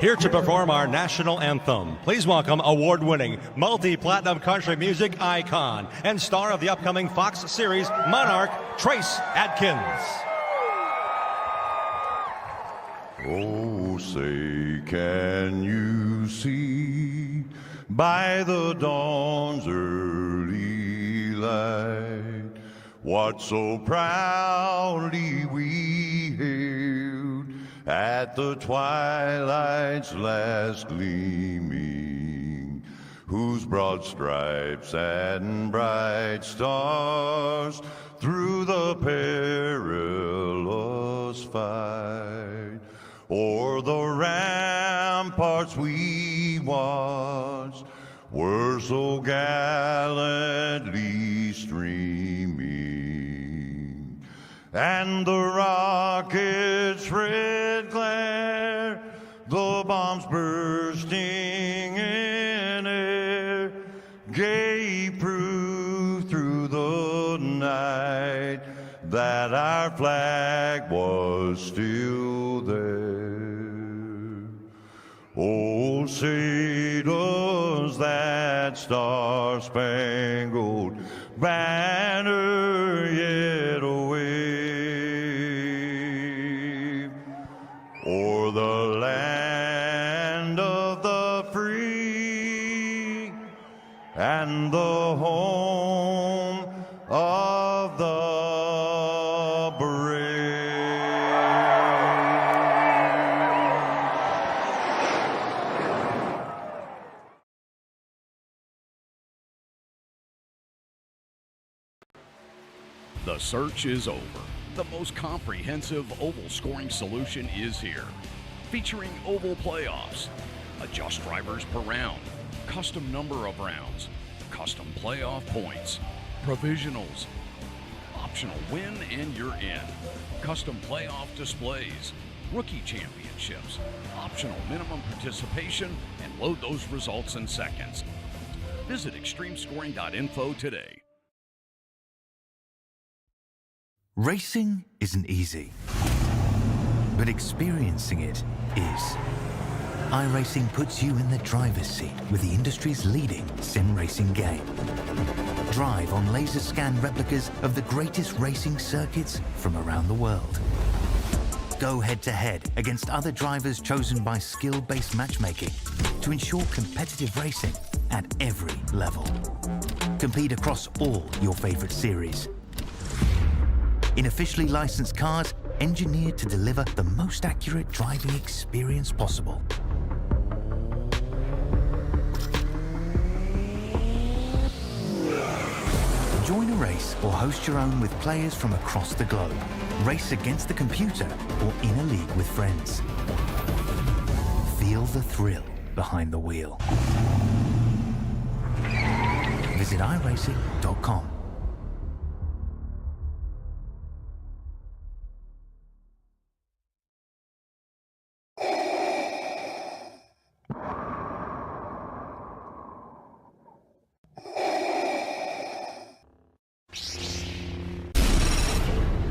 Here to perform our national anthem, please welcome award-winning, multi-platinum country music icon and star of the upcoming Fox series Monarch, Trace Adkins. Oh, say, can you see by the dawn's early light what so proudly we hailed at the twilight's last gleaming, whose broad stripes and bright stars through the perilous fight o'er the ramparts we watched were so gallantly streaming, and the rockets' red glare, the bombs bursting in air, gave proof through the night that our flag was still there. Oh, say does that star-spangled banner yet wave o'er the land of the free and the home of the brave. The search is over. The most comprehensive oval scoring solution is here. Featuring oval playoffs, adjust drivers per round, custom number of rounds, custom playoff points, provisionals, optional win and you're in, custom playoff displays, rookie championships, optional minimum participation, and load those results in seconds. Visit extremescoring.info today. Racing isn't easy, but experiencing it is. iRacing puts you in the driver's seat with the industry's leading sim racing game. Drive on laser scan replicas of the greatest racing circuits from around the world. Go head-to-head against other drivers chosen by skill-based matchmaking to ensure competitive racing at every level. Compete across all your favorite series. In officially licensed cars, engineered to deliver the most accurate driving experience possible. Join a race or host your own with players from across the globe. Race against the computer or in a league with friends. Feel the thrill behind the wheel. Visit iRacing.com.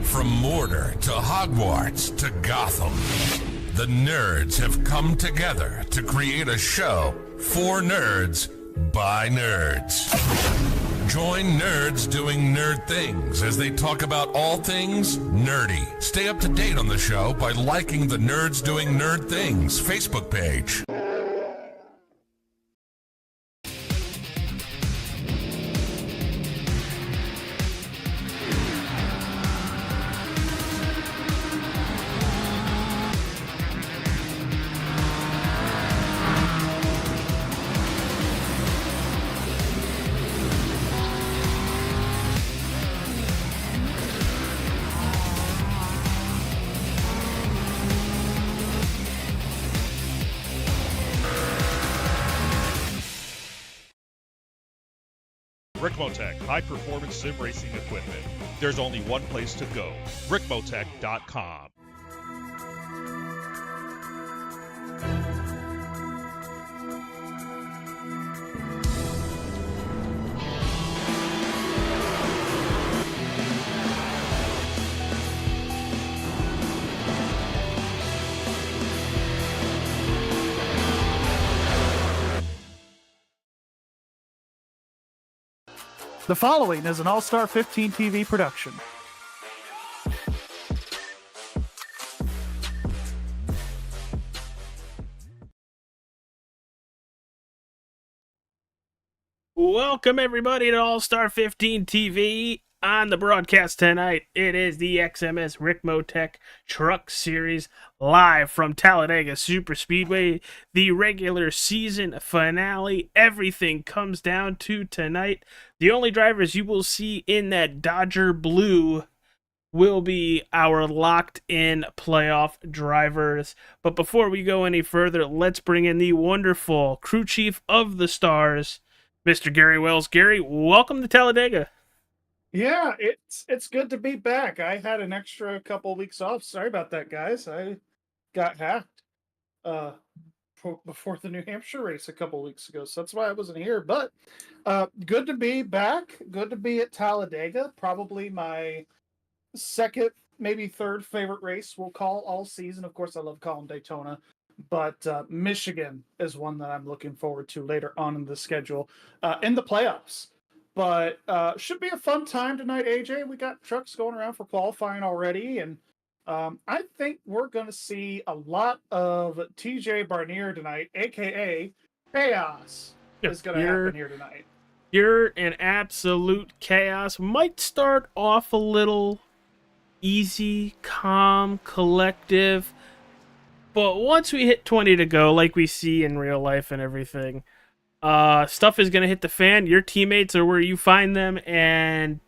From Mordor to Hogwarts to Gotham, the nerds have come together to create a show for nerds by nerds. Join nerds doing nerd things as they talk about all things nerdy. Stay up to date on the show by liking the Nerds Doing Nerd Things Facebook page. RICMOTECH, high-performance sim racing equipment. There's only one place to go, RICMOTECH.com. The following is an All-Star 15 TV production. Welcome everybody to All-Star 15 TV. On the broadcast tonight, it is the XMS RICMOTECH Truck Series live from Talladega Super Speedway. The regular season finale. Everything comes down to tonight. The only drivers you will see in that Dodger blue will be our locked-in playoff drivers. But before we go any further, let's bring in the wonderful crew chief of the stars, Mr. Gary Wells. Gary, welcome to Talladega. Yeah, it's good to be back. I had an extra couple weeks off. Sorry about that, guys. I got hacked before the New Hampshire race a couple weeks ago, so that's why I wasn't here. But good to be back. Good to be at Talladega. Probably my second, maybe third favorite race we'll call all season. Of course, I love calling Daytona, but Michigan is one that I'm looking forward to later on in the schedule in the playoffs. But should be a fun time tonight, AJ. We got trucks going around for qualifying already, and I think we're going to see a lot of TJ Barnier tonight, aka Chaos, is going to happen here tonight. You're an absolute chaos. Might start off a little easy, calm, collective, but once we hit 20 to go, like we see in real life and everything, stuff is going to hit the fan. Your teammates are where you find them, and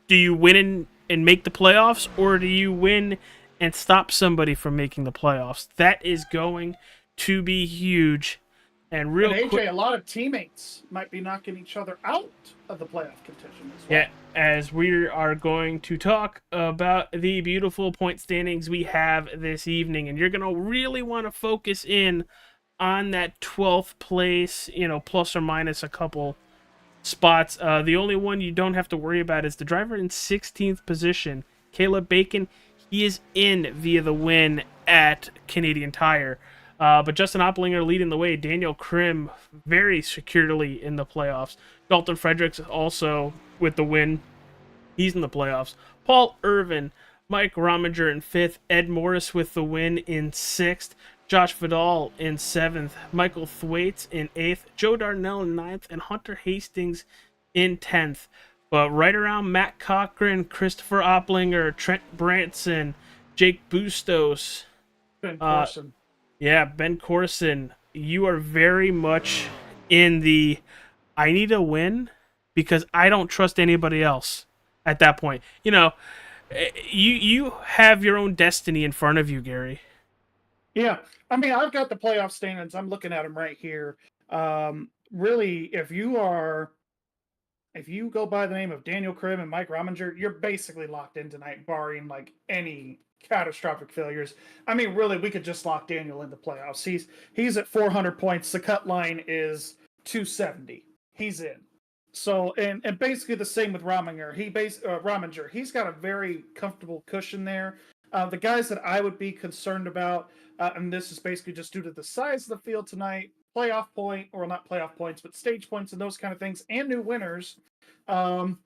do you win and make the playoffs, or do you win and stop somebody from making the playoffs? That is going to be huge. And AJ, a lot of teammates might be knocking each other out of the playoff contention as well. Yeah, as we are going to talk about the beautiful point standings we have this evening, and you're going to really want to focus in on that 12th place, plus or minus a couple spots. The only one you don't have to worry about is the driver in 16th position, Caleb Bacon. He is in via the win at Canadian Tire. But Justin Opplinger leading the way. Daniel Krim very securely in the playoffs. Dalton Fredericks also with the win. He's in the playoffs. Paul Irvin, Mike Rominger in 5th. Ed Morris with the win in 6th. Josh Vidal in 7th, Michael Thwaites in 8th, Joe Darnell in 9th, and Hunter Hastings in 10th. But right around Matt Cochran, Christopher Opplinger, Trent Branson, Jake Bustos, Ben Corson. Ben Corson, you are very much in the I need a win because I don't trust anybody else at that point. You have your own destiny in front of you, Gary. Yeah, I mean, I've got the playoff standings. I'm looking at them right here. Really, if you go by the name of Daniel Krim and Mike Rominger, you're basically locked in tonight, barring like any catastrophic failures. I mean, really, we could just lock Daniel in the playoffs. He's at 400 points. The cut line is 270. He's in. So, and basically the same with Rominger. Rominger. He's got a very comfortable cushion there. The guys that I would be concerned about, and this is basically just due to the size of the field tonight, playoff point, or not playoff points, but stage points and those kind of things, and new winners. 8th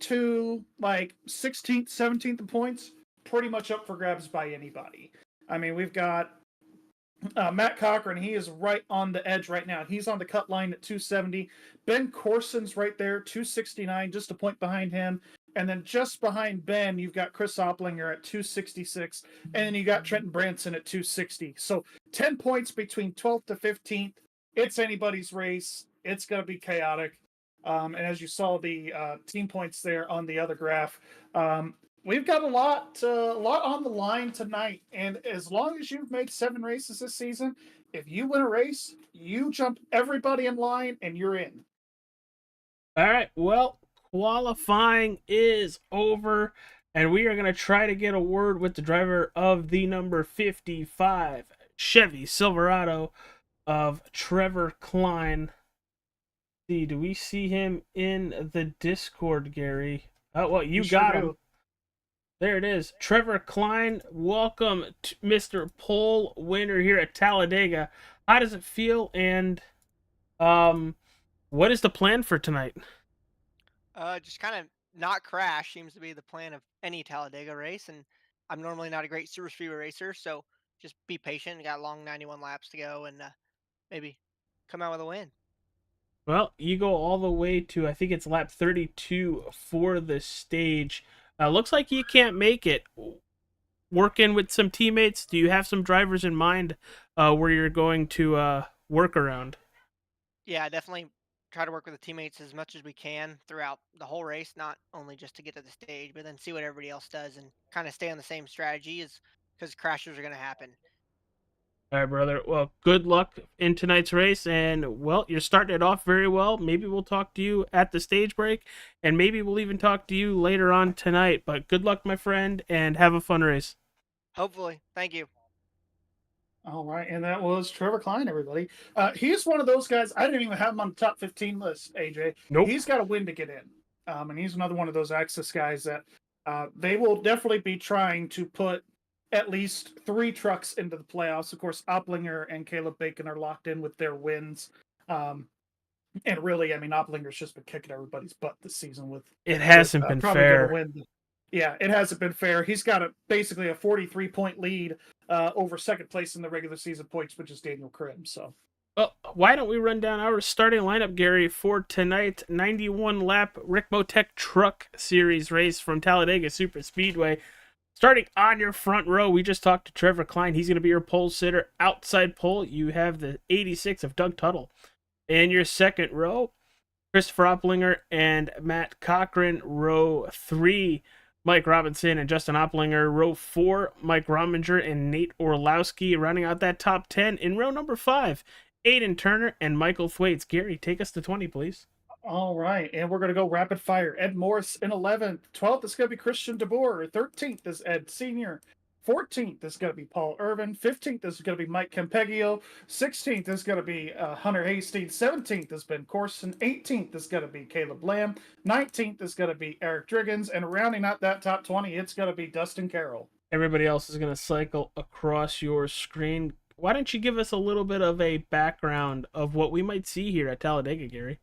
to like 16th, 17th in points, pretty much up for grabs by anybody. I mean, we've got Matt Cochran. He is right on the edge right now. He's on the cut line at 270. Ben Corson's right there, 269, just a point behind him. And then just behind Ben, you've got Chris Opplinger at 266, and then you got Trenton Branson at 260. So 10 points between 12th to 15th. It's anybody's race. It's going to be chaotic. And as you saw the team points there on the other graph, we've got a lot on the line tonight. And as long as you've made 7 races this season, if you win a race, you jump everybody in line and you're in. All right, well, qualifying is over, and we are going to try to get a word with the driver of the number 55 Chevy Silverado of Trevor Klein. See, do we see him in the Discord, Gary? Oh, well, you got him. There it is. Trevor Klein, welcome to Mr. Pole winner here at Talladega. How does it feel? And What is the plan for tonight? Just kind of not crash seems to be the plan of any Talladega race, and I'm normally not a great super speedway racer, so just be patient. We got a long 91 laps to go, and maybe come out with a win. Well, you go all the way to, I think it's lap 32 for the stage. Looks like you can't make it. Working with some teammates, do you have some drivers in mind where you're going to work around? Yeah, definitely try to work with the teammates as much as we can throughout the whole race, not only just to get to the stage, but then see what everybody else does and kind of stay on the same strategy, as because crashes are going to happen. All right, brother. Well, good luck in tonight's race. And, well, you're starting it off very well. Maybe we'll talk to you at the stage break, and maybe we'll even talk to you later on tonight. But good luck, my friend, and have a fun race. Hopefully. Thank you. All right, and that was Trevor Klein, everybody. He's one of those guys. I didn't even have him on the top 15 list, AJ. Nope. He's got a win to get in. And he's another one of those Access guys that they will definitely be trying to put at least 3 trucks into the playoffs. Of course, Opplinger and Caleb Bacon are locked in with their wins. And really, I mean, Opplinger's just been kicking everybody's butt this season with It hasn't been fair. Yeah, it hasn't been fair. He's got basically a 43-point lead over second place in the regular season points, which is Daniel Krim. So, well, why don't we run down our starting lineup, Gary, for tonight 91-lap RICMOTECH Truck Series race from Talladega Super Speedway. Starting on your front row, we just talked to Trevor Klein. He's going to be your pole sitter. Outside pole, you have the 86 of Doug Tuttle. In your second row, Christopher Opplinger and Matt Cochran. Row 3, Mike Robinson and Justin Opplinger. Row 4, Mike Rominger and Nate Orlowski. Rounding out that top 10 in row number 5, Aiden Turner and Michael Thwaites. Gary, take us to 20, please. All right, and we're going to go rapid fire. Ed Morris in 11th. 12th is going to be Christian DeBoer. 13th is Ed Sr. 14th is going to be Paul Irvin. 15th is going to be Mike Campeggio. 16th is going to be Hunter Hastings. 17th is Ben Corson. 18th is going to be Caleb Lamb. 19th is going to be Eric Driggins. And rounding out that top 20, it's going to be Dustin Carroll. Everybody else is going to cycle across your screen. Why don't you give us a little bit of a background of what we might see here at Talladega, Gary?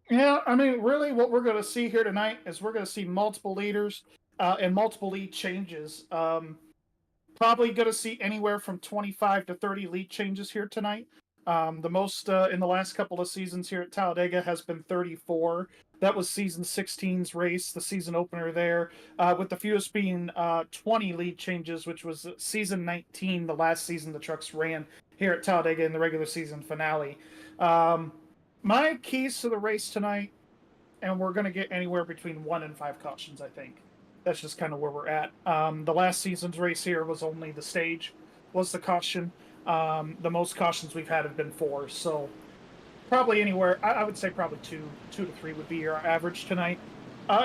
Yeah, I mean, really what we're going to see here tonight is we're going to see multiple leaders and multiple lead changes. Probably going to see anywhere from 25 to 30 lead changes here tonight. The most in the last couple of seasons here at Talladega has been 34. That was season 16's race, the season opener there, with the fewest being 20 lead changes, which was season 19, the last season the trucks ran here at Talladega in the regular season finale. My keys to the race tonight, and we're going to get anywhere between 1 and 5 cautions, I think. That's just kind of where we're at. The last season's race here was only the stage, was the caution. The most cautions we've had have been 4, so probably anywhere, I would say probably 2 to 3 would be your average tonight.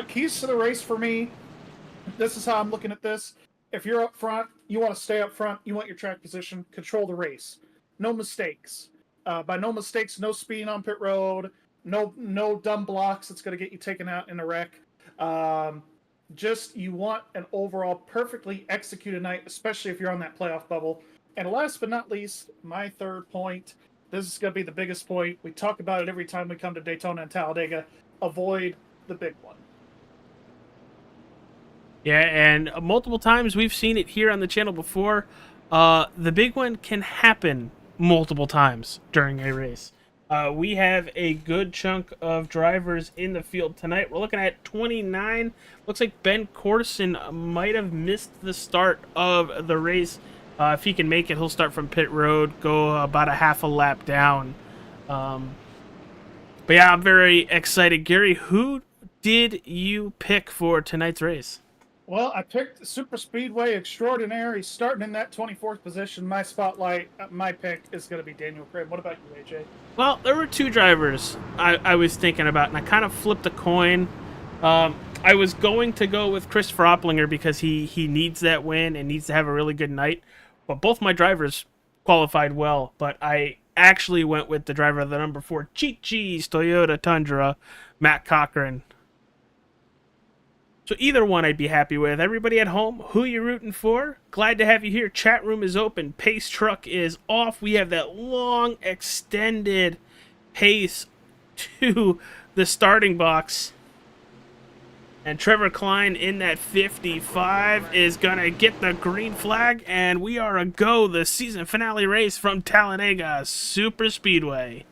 Keys to the race for me, this is how I'm looking at this. If you're up front, you want to stay up front, you want your track position, control the race. No mistakes. By no mistakes, no speeding on pit road, no dumb blocks that's going to get you taken out in a wreck. Just you want an overall perfectly executed night, especially if you're on that playoff bubble. And last but not least, my third point, this is going to be the biggest point. We talk about it every time we come to Daytona and Talladega. Avoid the big one. Yeah, and multiple times we've seen it here on the channel before. The big one can happen multiple times during a race. We have a good chunk of drivers in the field tonight. We're looking at 29. Looks like Ben Corson might have missed the start of the race. If he can make it, he'll start from pit road, go about a half a lap down. But yeah, I'm very excited. Gary, who did you pick for tonight's race? Well, I picked Super Speedway Extraordinary, starting in that 24th position. My spotlight, my pick is going to be Daniel Craig. What about you, AJ? Well, there were 2 drivers I was thinking about, and I kind of flipped a coin. I was going to go with Christopher Opplinger because he needs that win and needs to have a really good night. But both my drivers qualified well, but I actually went with the driver of the number 4 Chi-Chi's Toyota Tundra, Matt Cochran. So either one I'd be happy with. Everybody at home, who you rooting for? Glad to have you here. Chat room is open. Pace truck is off. We have that long, extended pace to the starting box. And Trevor Klein in that 55 is going to get the green flag, and we are a go, the season finale race from Talladega Super Speedway.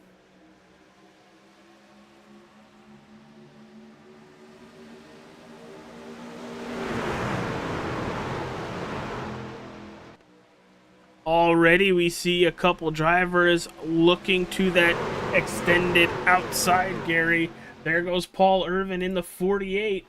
Already we see a couple drivers looking to that extended outside, Gary. There goes Paul Irvin in the 48.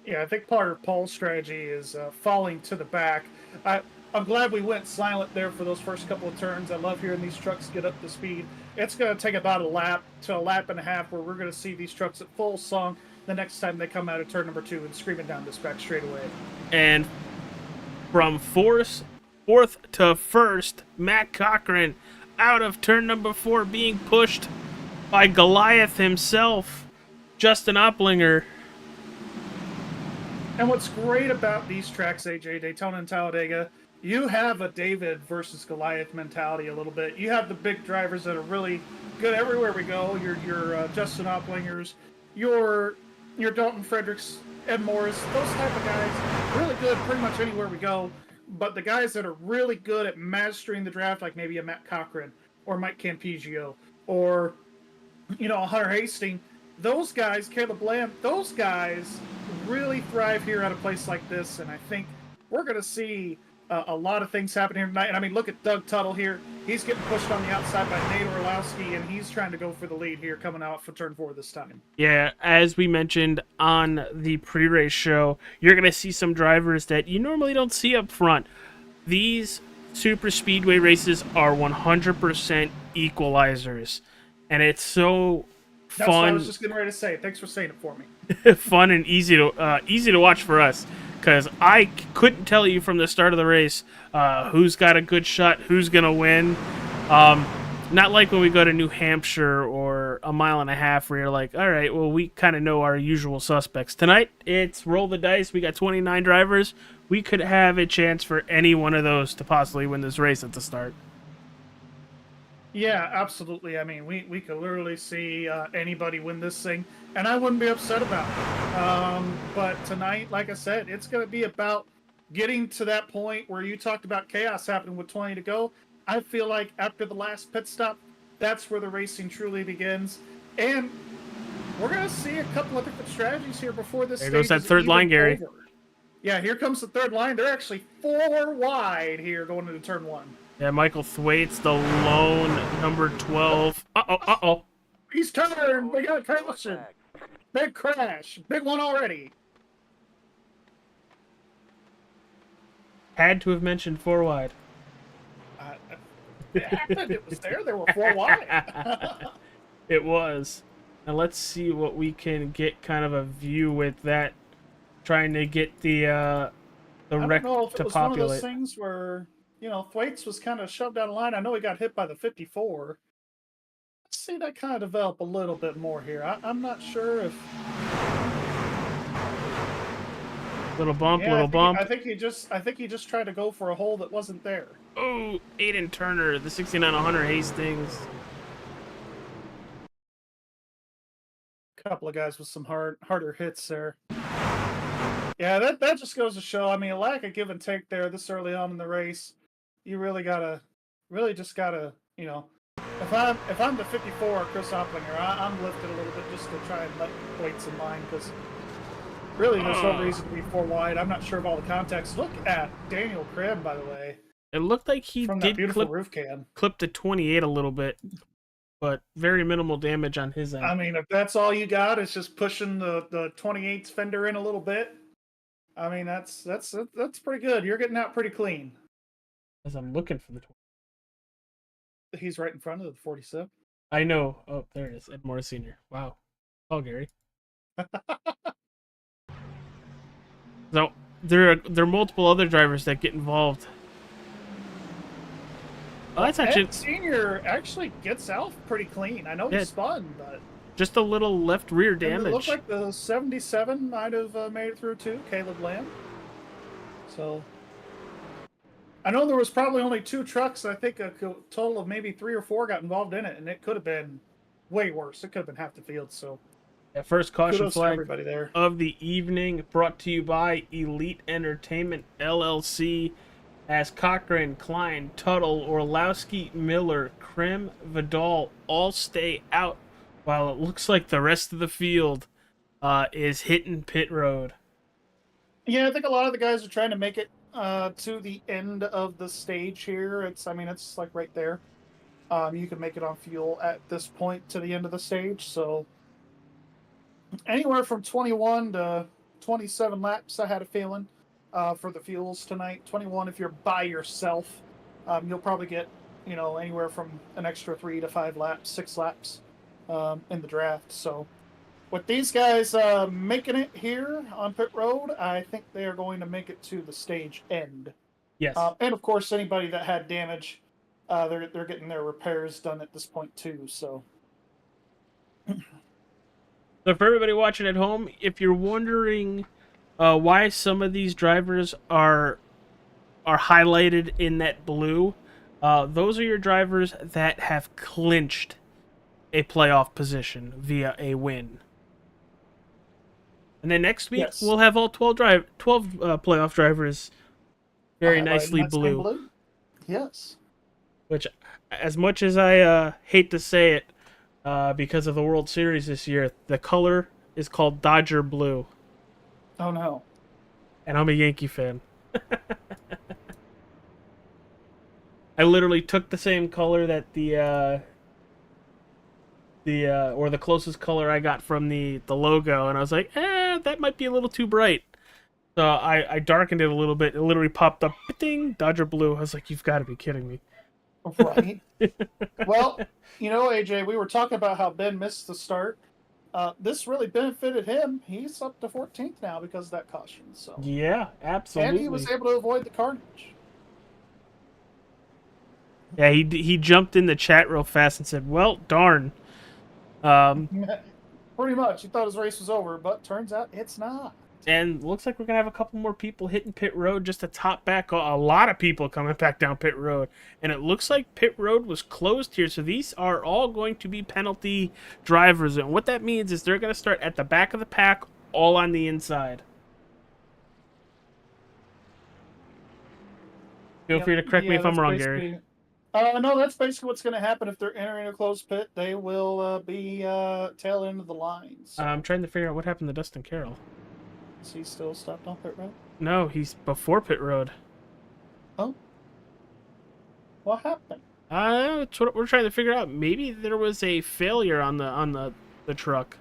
Yeah, I think part of Paul's strategy is falling to the back. I'm glad we went silent there for those first couple of turns. I love hearing these trucks get up to speed. It's going to take about a lap to a lap and a half where we're going to see these trucks at full song the next time they come out of turn number 2 and screaming down this back straightaway. And from fourth to first, Matt Cochran out of turn number 4 being pushed by Goliath himself, Justin Opplinger. And what's great about these tracks, AJ, Daytona and Talladega, you have a David versus Goliath mentality a little bit. You have the big drivers that are really good everywhere we go. Your Justin Opplingers, your Dalton Fredericks, Ed Morris, those type of guys, really good pretty much anywhere we go. But the guys that are really good at mastering the draft, like maybe a Matt Cochran or Mike Campigio or, a Hunter Hastings, those guys, Caleb Lamb, those guys really thrive here at a place like this. And I think we're going to see a lot of things happen here tonight. And I mean, look at Doug Tuttle here. He's getting pushed on the outside by Nate Orlowski, and he's trying to go for the lead here coming out for turn 4 this time. Yeah, as we mentioned on the pre-race show, you're going to see some drivers that you normally don't see up front. These super speedway races are 100% equalizers, and it's so fun. That's what I was just getting ready to say. Thanks for saying it for me. Fun and easy to watch for us, because I couldn't tell you from the start of the race who's got a good shot, who's going to win. Not like when we go to New Hampshire or a mile and a half where you're like, all right, well, we kind of know our usual suspects. Tonight, it's roll the dice. We got 29 drivers. We could have a chance for any one of those to possibly win this race at the start. Yeah, absolutely. I mean, we could literally see anybody win this thing, and I wouldn't be upset about it. But tonight, like I said, it's going to be about getting to that point where you talked about chaos happening with 20 to go. I feel like after the last pit stop, that's where the racing truly begins. And we're going to see a couple of different strategies here before this stage. There goes that third line, Gary. Over. Yeah, here comes the third line. They're actually 4 wide here going into turn 1. Yeah, Michael Thwaites, the lone number 12. Uh-oh. He's turned. We got a collision. Big crash. Big one already. Had to have mentioned 4 wide. It happened. It was there. There were 4 wide. It was. Now let's see what we can get kind of a view with that. Trying to get the wreck to populate. I don't know if it was one of those things where, Thwaites was kind of shoved out of line. I know he got hit by the 54. Let's see that kind of develop a little bit more here. I'm not sure if... Little bump. I think he just tried to go for a hole that wasn't there. Oh, Aiden Turner, the 69 Hunter Hastings. Couple of guys with some harder hits there. Yeah, that just goes to show. I mean, a lack of give and take there this early on in the race. You really just gotta, if I'm the 54 Chris Opplinger, I'm lifted a little bit just to try and let Thwaites in line, because really there's no reason to be 4 wide. I'm not sure of all the context. Look at Daniel Krim, by the way. It looked like he did clip the 28 a little bit, but very minimal damage on his end. I mean, if that's all you got, it's just pushing the 28's fender in a little bit. I mean, that's pretty good. You're getting out pretty clean. As I'm looking for the 20. He's right in front of the 47. I know. Oh, there it is. Ed Morris Sr. Wow. Oh, Gary. So there are multiple other drivers that get involved. Oh, that's actually Ed Senior actually gets out pretty clean. I know he spun, but just a little left rear damage. It looked like the 77 might have made it through too, Caleb Lamb. So I know there was probably only 2 trucks. I think a total of maybe 3 or 4 got involved in it, and it could have been way worse. It could have been half the field. So The first caution kudos to flag everybody there. of the evening, brought to you by Elite Entertainment LLC, as Cochran, Klein, Tuttle, Orlowski, Miller, Krim, Vidal all stay out, while it looks like the rest of the field is hitting pit road. Yeah, I think a lot of the guys are trying to make it to the end of the stage here. It's like right there. You can make it on fuel at this point to the end of the stage. So anywhere from 21 to 27 laps, I had a feeling, for the fuels tonight. 21 if you're by yourself. You'll probably get, anywhere from an extra 3 to 5 laps, 6 laps in the draft. So with these guys making it here on pit road, I think they are going to make it to the stage end. Yes. And of course, anybody that had damage, they're getting their repairs done at this point too. So for everybody watching at home, if you're wondering why some of these drivers are highlighted in that blue, those are your drivers that have clinched a playoff position via a win. And then next week, yes, we'll have all 12 playoff drivers very nicely blue. Yes. Which, as much as I hate to say it, because of the World Series this year, the color is called Dodger Blue. Oh, no. And I'm a Yankee fan. I literally took the same color that the closest color I got from the logo, and I was like, that might be a little too bright. So I darkened it a little bit. It literally popped up, ding, Dodger Blue. I was like, you've got to be kidding me. Right. Well, AJ, we were talking about how Ben missed the start. This really benefited him. He's up to 14th now because of that caution. So yeah, absolutely. And he was able to avoid the carnage. Yeah, he jumped in the chat real fast and said, well, darn. Pretty much. He thought his race was over, but turns out it's not. And looks like we're going to have a couple more people hitting pit road just to top back a lot of people coming back down pit road. And it looks like pit road was closed here, so these are all going to be penalty drivers. And what that means is they're going to start at the back of the pack, all on the inside. Feel free to correct me if I'm wrong, Gary. No, that's basically what's going to happen if they're entering a closed pit. They will be tail end of the line. So. I'm trying to figure out what happened to Dustin Carroll. Is he still stopped on pit road? No, he's before pit road. Oh. What happened? That's what we're trying to figure out. Maybe there was a failure on the truck.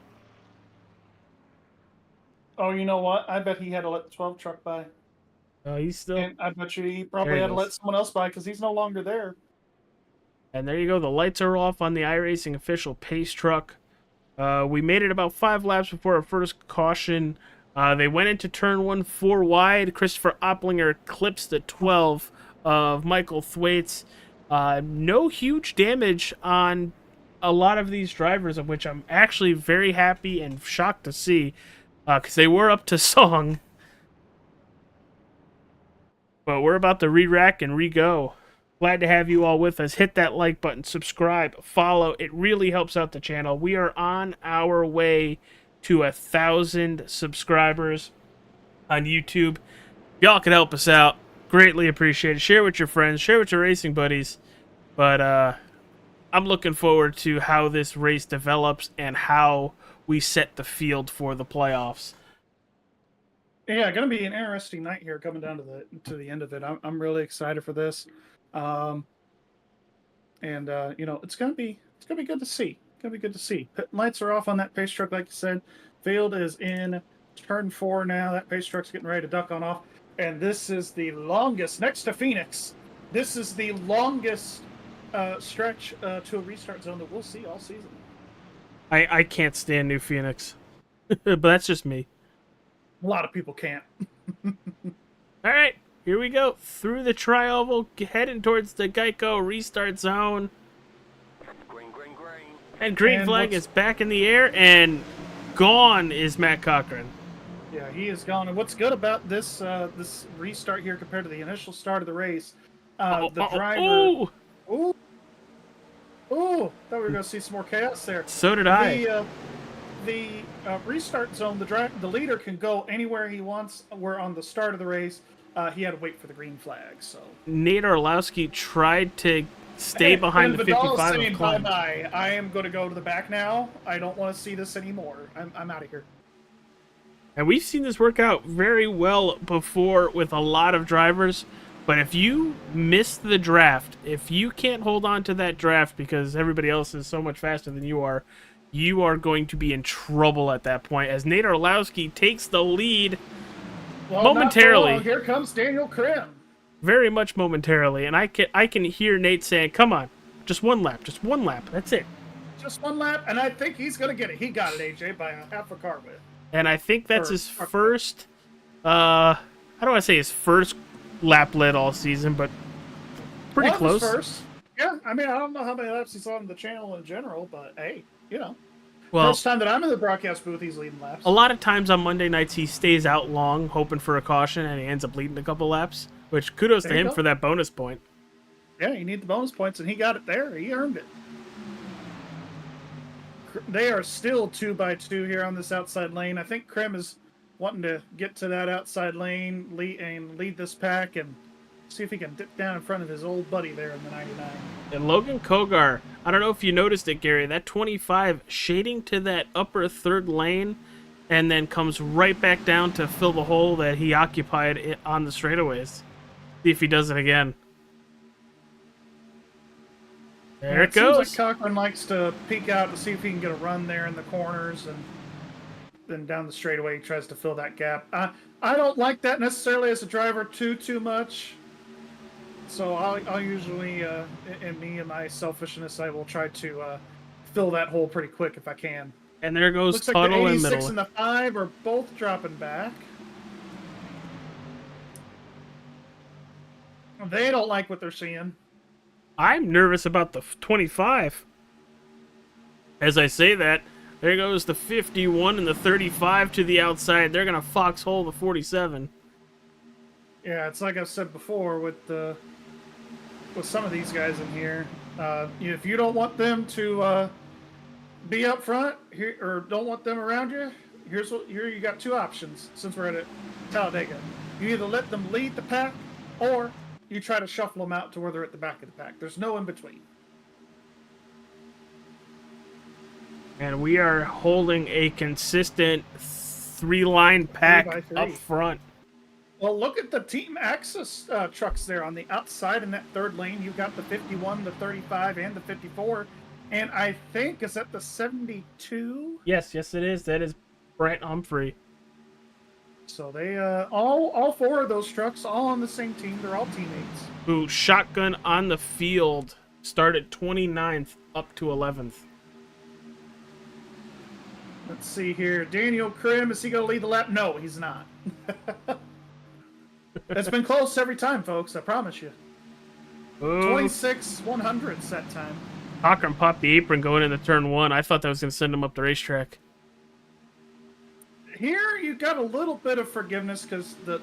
Oh, you know what? I bet he had to let the 12 truck by. Oh, he's still... And I bet you he probably had to let someone else by because he's no longer there. And there you go. The lights are off on the iRacing official pace truck. We made it about 5 laps before our first caution. They went into turn 1 4 wide. Christopher Opplinger clips the 12 of Michael Thwaites. No huge damage on a lot of these drivers, of which I'm actually very happy and shocked to see, because they were up to song. But we're about to re-rack and re-go. Glad to have you all with us. Hit that like button, subscribe, follow. It really helps out the channel. We are on our way to 1,000 subscribers on YouTube. Y'all can help us out. Greatly appreciate it. Share with your friends. Share with your racing buddies. But I'm looking forward to how this race develops and how we set the field for the playoffs. Yeah, going to be an interesting night here coming down to the end of it. I'm really excited for this. It's going to be good to see. Gonna be good to see. Pit lights are off on that pace truck, like you said. Field is in turn 4 now. That pace truck's getting ready to duck on off. And this is the longest, next to Phoenix, this is the longest stretch to a restart zone that we'll see all season. I can't stand New Phoenix. But that's just me. A lot of people can't. All right, here we go. Through the tri-oval, heading towards the Geico restart zone. And green flag is back in the air, and gone is Matt Cochran. Yeah, he is gone. And what's good about this this restart here compared to the initial start of the race, the driver... Oh, thought we were going to see some more chaos there. So did I. The restart zone, the leader can go anywhere he wants. We're on the start of the race. He had to wait for the green flag. So Nate Orlowski tried to stay behind the 55 saying of Klein. bye-bye. I am going to go to the back now. I don't want to see this anymore. I'm out of here. And we've seen this work out very well before with a lot of drivers. But if you miss the draft, if you can't hold on to that draft because everybody else is so much faster than you are going to be in trouble at that point. As Nate Orlowski takes the lead momentarily. Here comes Daniel Krim. Very much momentarily. And I can hear Nate saying, come on, just one lap. That's it. Just one lap, and I think he's going to get it. He got it, AJ, by a half a car width. And I think that's his first, I don't want to say his first lap led all season, but pretty close. First. Yeah, I mean, I don't know how many laps he's on the channel in general, but hey, you know. Well, first time that I'm in the broadcast booth, he's leading laps. A lot of times on Monday nights, he stays out long, hoping for a caution, and he ends up leading a couple laps, which kudos to him for that bonus point. Yeah, you need the bonus points, and he got it there. He earned it. They are still 2x2 here on this outside lane. I think Krim is wanting to get to that outside lane and lead this pack and see if he can dip down in front of his old buddy there in the 99. And Logan Kogar, I don't know if you noticed it, Gary, that 25 shading to that upper third lane and then comes right back down to fill the hole that he occupied on the straightaways. See if he does it again. There it goes. Seems like Cochran likes to peek out to see if he can get a run there in the corners, and then down the straightaway he tries to fill that gap. I don't like that necessarily as a driver too much. So I'll usually, in me and my selfishness, I will try to fill that hole pretty quick if I can. And there goes Looks Tuttle like the in 86 middle. and the 5 are both dropping back. They don't like what they're seeing. I'm nervous about the 25. As I say that, there goes the 51 and the 35 to the outside. They're going to foxhole the 47. Yeah, it's like I've said before with some of these guys in here. If you don't want them to be up front here, or don't want them around you, here you got two options. Since we're at Talladega, you either let them lead the pack, or you try to shuffle them out to where they're at the back of the pack. There's no in between. And we are holding a consistent three-line pack up front. Well, look at the Team Axis trucks there on the outside in that third lane. You've got the 51, the 35, and the 54. And I think, is that the 72? Yes, it is. That is Brent Humphrey. So they, all four of those trucks, all on the same team. They're all teammates. Who shotgun on the field, started 29th up to 11th. Let's see here. Daniel Krim, is he going to lead the lap? No, he's not. It's been close every time, folks. I promise you. 26/100 that time. Cochran popped the apron going into turn 1. I thought that was going to send him up the racetrack. Here you got a little bit of forgiveness because the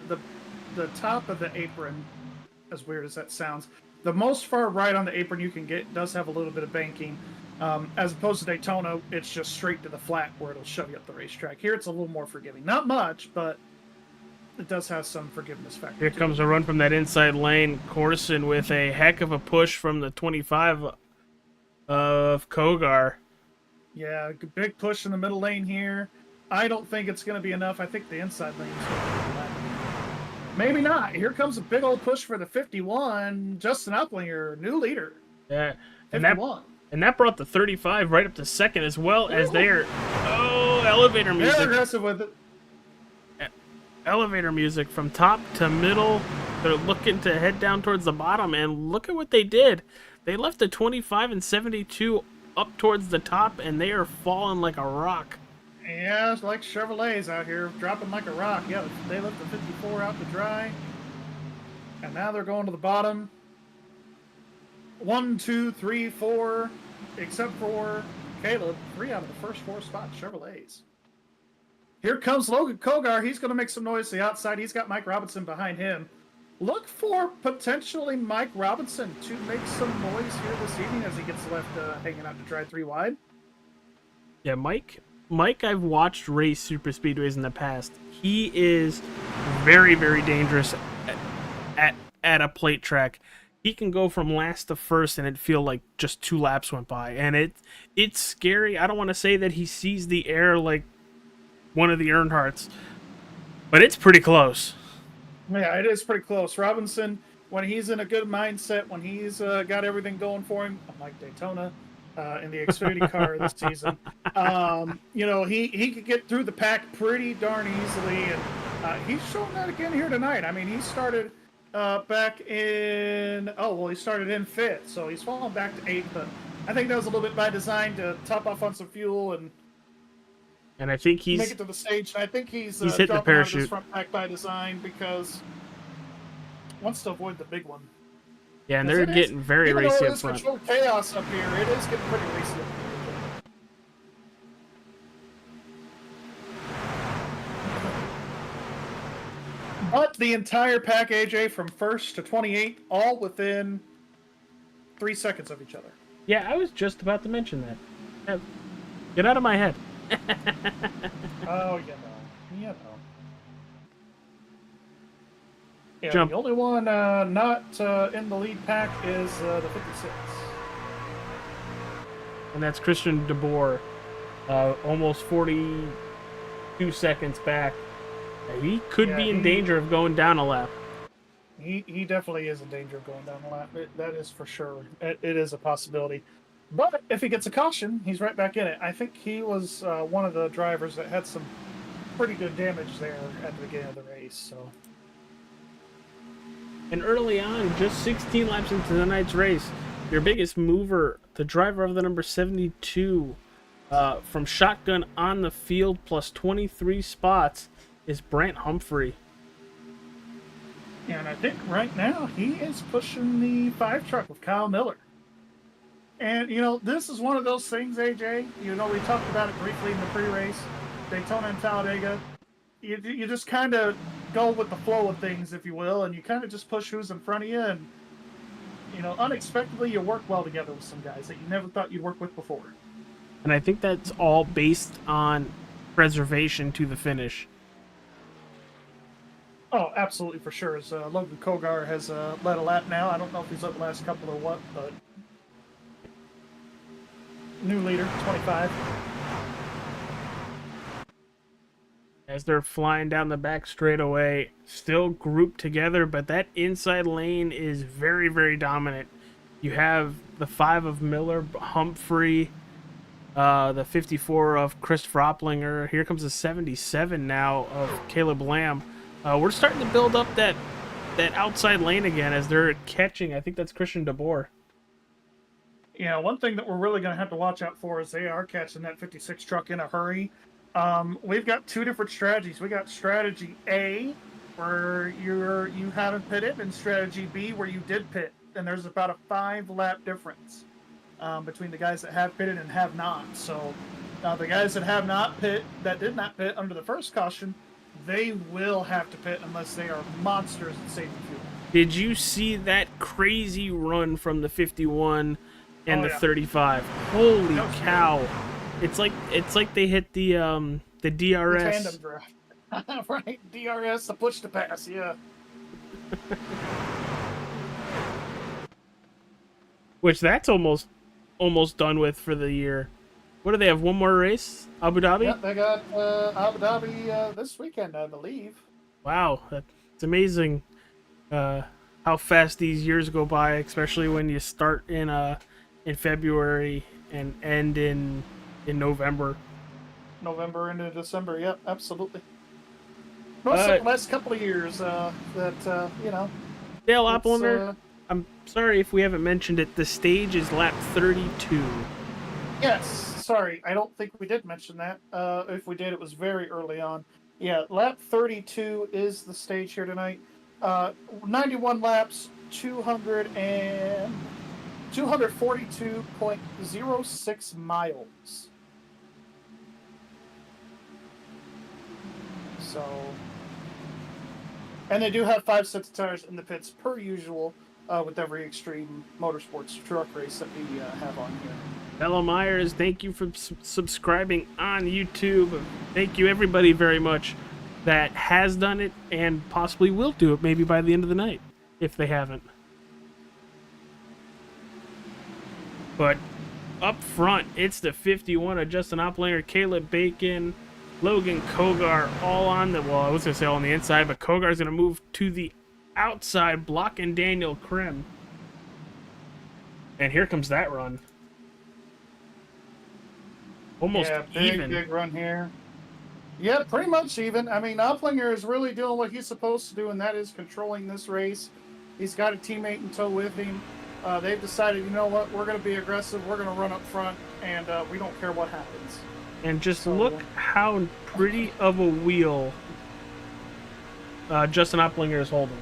top of the apron, as weird as that sounds, the most far right on the apron you can get does have a little bit of banking. As opposed to Daytona, it's just straight to the flat where it'll shove you up the racetrack. Here it's a little more forgiving. Not much, but it does have some forgiveness factor. Here comes a run from that inside lane. Corson with a heck of a push from the 25 of Kogar. Yeah, big push in the middle lane here. I don't think it's going to be enough. I think the inside lane is going to be flat. Maybe not. Here comes a big old push for the 51. Justin Uplinger, new leader. Yeah, 51. And that brought the 35 right up to second, as well as their elevator music. They're aggressive with it. Elevator music from top to middle. They're looking to head down towards the bottom, and look at what they did. They left the 25 and 72 up towards the top, and they are falling like a rock. Yeah, it's like Chevrolets out here, dropping like a rock. Yeah, they left the 54 out to dry. And now they're going to the bottom. 1, 2, 3, 4, except for Caleb, 3 out of the first 4 spots, Chevrolets. Here comes Logan Kogar. He's going to make some noise to the outside. He's got Mike Robinson behind him. look for potentially Mike Robinson to make some noise here this evening as he gets left hanging out to dry 3 wide. Yeah, Mike, I've watched race super speedways in the past. He is very, very dangerous at a plate track. He can go from last to first and it feel like just 2 laps went by, and it's scary. I don't want to say that he sees the air like one of the Earnhardts, but it's pretty close. Yeah, it is pretty close. Robinson, when he's in a good mindset, when he's got everything going for him, unlike Daytona in the Xfinity car this season, you know, he could get through the pack pretty darn easily, and he's shown that again here tonight. I mean, he started back in, he started in 5th, so he's fallen back to 8th, but I think that was a little bit by design to top off on some fuel and I think he's make it to the stage. And I think he's hit the parachute. out of this front pack by design because wants to avoid the big one. Yeah, and they're getting very racy up front. Controlled chaos up here. It is getting pretty racy up here. But the entire pack, AJ, from 1st to 28, all within 3 seconds of each other. Yeah, I was just about to mention that. Get out of my head. Oh, you know. Yeah, Jump. the only one not in the lead pack is the 56. And that's Christian DeBoer, almost 42 seconds back. He could be in danger of going down a lap. He definitely is in danger of going down a lap. That is for sure. It is a possibility. But if he gets a caution, he's right back in it. I think he was one of the drivers that had some pretty good damage there at the beginning of the race. So. And early on, just 16 laps into the night's race, your biggest mover, the driver of the number 72, from shotgun on the field plus 23 spots, is Brant Humphrey. Yeah, and I think right now he is pushing the 5 truck with Kyle Miller. And, you know, this is one of those things, AJ. You know, we talked about it briefly in the pre-race, Daytona and Talladega. You just kind of go with the flow of things, if you will, and you kind of just push who's in front of you. And, you know, unexpectedly, you work well together with some guys that you never thought you'd work with before. And I think that's all based on preservation to the finish. Oh, absolutely, for sure. As Logan Kogar has led a lap now. I don't know if he's led the last couple or what, but new leader, 25. As they're flying down the back straightaway, still grouped together, but that inside lane is very, very dominant. You have the 5 of Miller, Humphrey, the 54 of Christopher Opplinger. Here comes the 77 now of Caleb Lamb. We're starting to build up that outside lane again as they're catching. I think that's Christian DeBoer. Yeah, one thing that we're really going to have to watch out for is they are catching that 56 truck in a hurry. We've got 2 different strategies. We got strategy A, where you haven't pitted, and strategy B, where you did pit. And there's about a 5-lap difference between the guys that have pitted and have not. So the guys that did not pit under the first caution, they will have to pit unless they are monsters at saving fuel. Did you see that crazy run from the 51 and the 35? Holy cow! It's like they hit the DRS. The tandem draft. Right, DRS, the push to pass, yeah. Which that's almost done with for the year. What do they have? One more race? Abu Dhabi? Yeah, they got Abu Dhabi this weekend, I believe. Wow, it's amazing how fast these years go by, especially when you start in February and end in November. November into December, yep, absolutely. Last couple of years you know. Dale Opplinger, I'm sorry if we haven't mentioned it. The stage is lap 32. Yes, sorry, I don't think we did mention that. If we did, it was very early on. Yeah, lap 32 is the stage here tonight. 91 laps, 242.06 miles. So And they do have 5 sets of tires in the pits per usual with every Extreme Motorsports truck race that we have on here. Fellow Myers, thank you for subscribing on YouTube. Thank you everybody very much that has done it and possibly will do it maybe by the end of the night if they haven't. But up front, it's the 51 of Justin Opplinger, Caleb Bacon, Logan Kogar, all on the, well, I was going to say all on the inside, but Kogar's going to move to the outside, blocking Daniel Krim. And here comes that run. Almost even. Big run here. Yeah, pretty much even. I mean, Opplinger is really doing what he's supposed to do, and that is controlling this race. He's got a teammate in tow with him. They've decided, you know what, we're going to be aggressive. We're going to run up front, and we don't care what happens. And just look how pretty of a wheel Justin Opplinger is holding.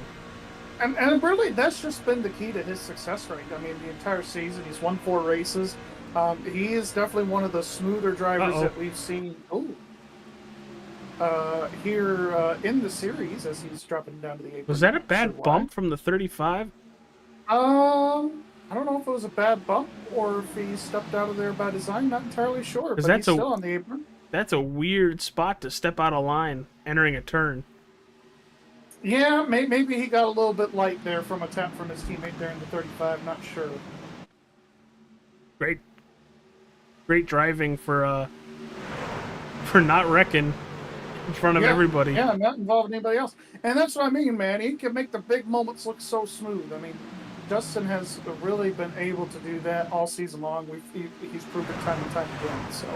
And really, that's just been the key to his success rate. I mean, the entire season, he's won 4 races. He is definitely one of the smoother drivers that we've seen here in the series as he's dropping down to the 8. Was that a bad bump from the 35? I don't know if it was a bad bump or if he stepped out of there by design. Not entirely sure, but he's still on the apron. That's a weird spot to step out of line entering a turn. Yeah, maybe he got a little bit light there from a tap from his teammate there in the 35. Not sure. Great driving for not wrecking in front of everybody. Yeah, not involving anybody else. And that's what I mean, man. He can make the big moments look so smooth. I mean, Justin has really been able to do that all season long. He's proved it time and time again. So.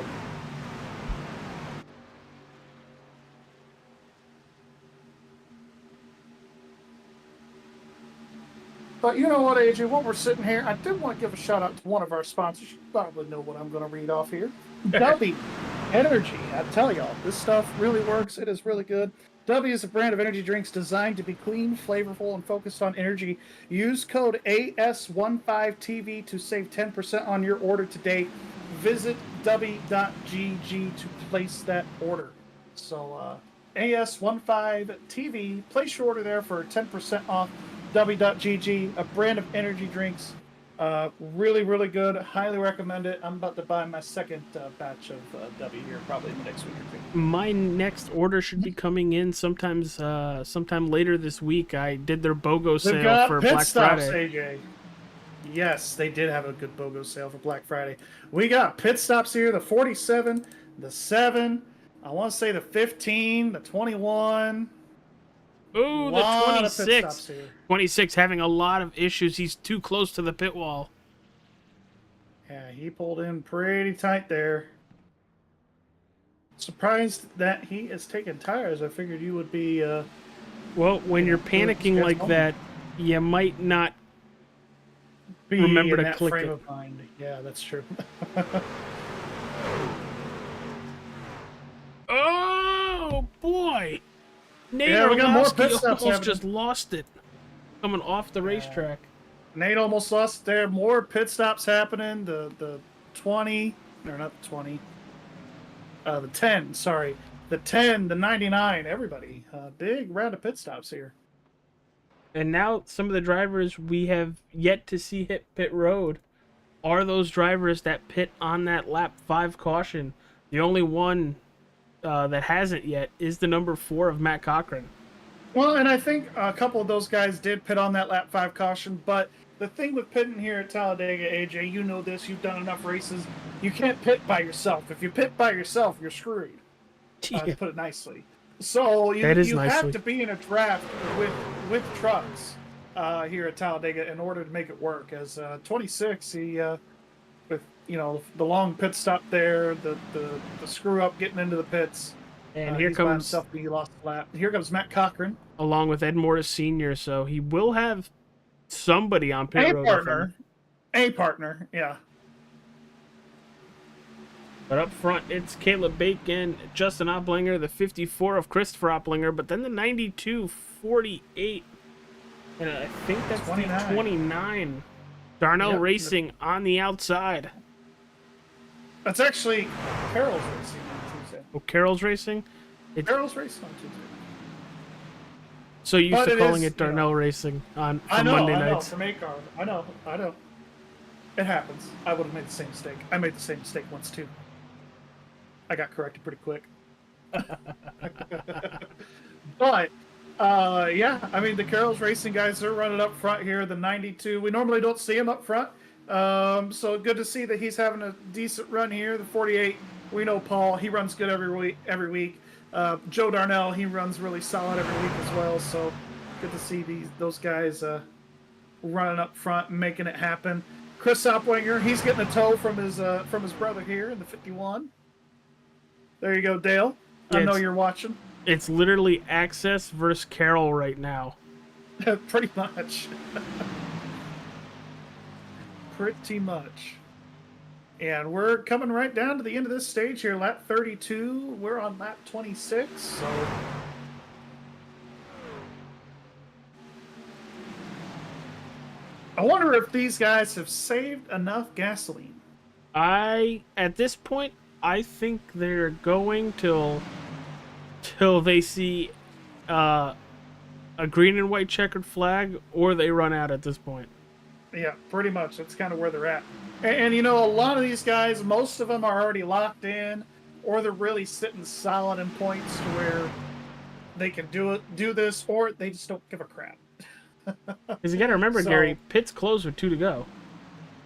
But you know what, AJ, while we're sitting here, I did want to give a shout out to one of our sponsors. You probably know what I'm going to read off here. W Energy. I tell y'all, this stuff really works. It is really good. W is a brand of energy drinks designed to be clean, flavorful, and focused on energy. Use code AS15TV to save 10% on your order today. Visit w.gg to place that order. So, AS15TV, place your order there for 10% off. W.gg, a brand of energy drinks. Really, really good. Highly recommend it. I'm about to buy my second batch of W here probably in the next week or two. My next order should be coming in sometime later this week. I did their BOGO sale for Black Friday. AJ. Yes, they did have a good BOGO sale for Black Friday. We got pit stops here, the 47, the 7, I want to say the 15, the 21. Ooh, the 26. 26 having a lot of issues. He's too close to the pit wall. Yeah, he pulled in pretty tight there. Surprised that he is taking tires. I figured you would be... well, when you're panicking like that, you might not remember to click it. Of mind. Yeah, that's true. Oh, boy! Nate we got more pit stops almost happening. just lost it coming off the racetrack. Nate almost lost it there. More pit stops happening. The 20, or not the 20. The 10, sorry. The 10, the 99, everybody. Big round of pit stops here. And now some of the drivers we have yet to see hit pit road are those drivers that pit on that lap 5 caution. The only one that hasn't yet is the number 4 of Matt Cochran. Well, and I think a couple of those guys did pit on that lap 5 caution, but the thing with pitting here at Talladega, AJ, you know this, you've done enough races, you can't pit by yourself. If you pit by yourself, you're screwed, to put it nicely. So you have to be in a draft with trucks here at Talladega in order to make it work. As 26, he with the long pit stop there, the screw up getting into the pits, and here comes he lost the lap. Here comes Matt Cochran along with Ed Morris Sr. So he will have somebody on pit road. A partner, yeah. But up front, it's Caleb Bacon, Justin Opplinger, the 54 of Christopher Opplinger, but then the 92, 48, and I think that's 29. The 29. Darnell Racing on the outside. That's actually Carroll's Racing on Tuesday. Oh, Carroll's Racing? Carroll's Racing on Tuesday. So used But to it calling is, it Darnell Racing on I for know, Monday I know, nights. from ACAR. I know. It happens. I would have made the same mistake. I made the same mistake once too. I got corrected pretty quick. But yeah, I mean the Carroll's Racing guys, they're running up front here. The 92. We normally don't see him up front, so good to see that he's having a decent run here. The 48. We know Paul. He runs good every week. Joe Darnell. He runs really solid every week as well. So good to see those guys running up front and making it happen. Chris Sopwinger, he's getting a tow from his brother here in the 51. There you go, Dale. Yeah, I know you're watching. It's literally Access versus Carroll right now. Pretty much. Pretty much. And we're coming right down to the end of this stage here. Lap 32. We're on lap 26. So I wonder if these guys have saved enough gasoline. At this point, I think they're going till they see a green and white checkered flag, or they run out at this point. Yeah, pretty much. That's kind of where they're at. And you know, a lot of these guys, most of them are already locked in, or they're really sitting solid in points to where they can do this, or they just don't give a crap. Because you got to remember, Gary, pits close with 2 to go.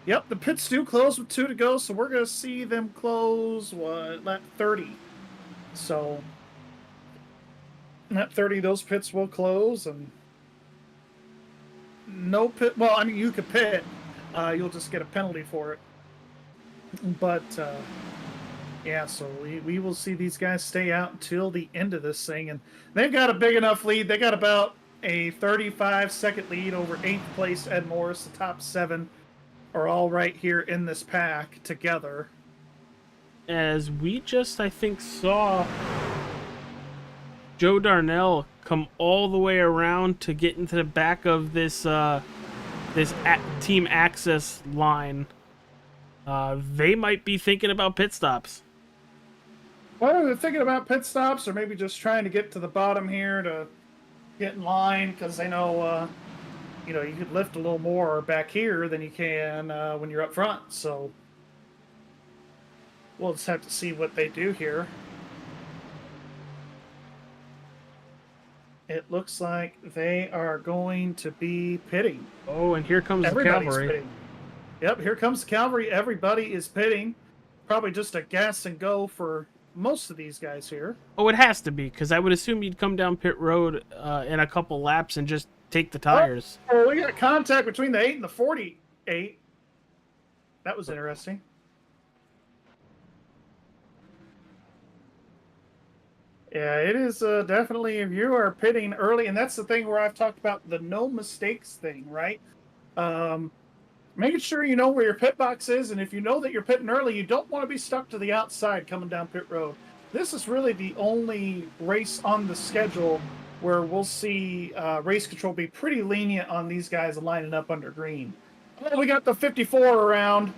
Yep, the pits do close with 2 to go, so we're going to see them close, lap 30. So, lap 30, those pits will close, and no pit. Well, I mean, you could pit. You'll just get a penalty for it. But, yeah, so we will see these guys stay out until the end of this thing. And they've got a big enough lead. They got about a 35-second lead over 8th place Ed Morris. The top 7 are all right here in this pack together. As we just, I think, saw Joe Darnell come all the way around to get into the back of this Team Access line. They might be thinking about pit stops. Well, they're thinking about pit stops, or maybe just trying to get to the bottom here to get in line, because they know, you know, you could lift a little more back here than you can when you're up front. So we'll just have to see what they do here. It looks like they are going to be pitting. Oh, and here comes Everybody's the cavalry. pitting. Yep, here comes the cavalry. Everybody is pitting. Probably just a gas and go for most of these guys here. Oh, it has to be, because I would assume you'd come down pit road in a couple laps and just take the tires. Oh, we got contact between the 8 and the 48. That was interesting. Yeah, it is definitely, if you are pitting early, and that's the thing where I've talked about the no mistakes thing, right? Making sure you know where your pit box is, and if you know that you're pitting early, you don't want to be stuck to the outside coming down pit road. This is really the only race on the schedule where we'll see race control be pretty lenient on these guys lining up under green. Oh, we got the 54 around.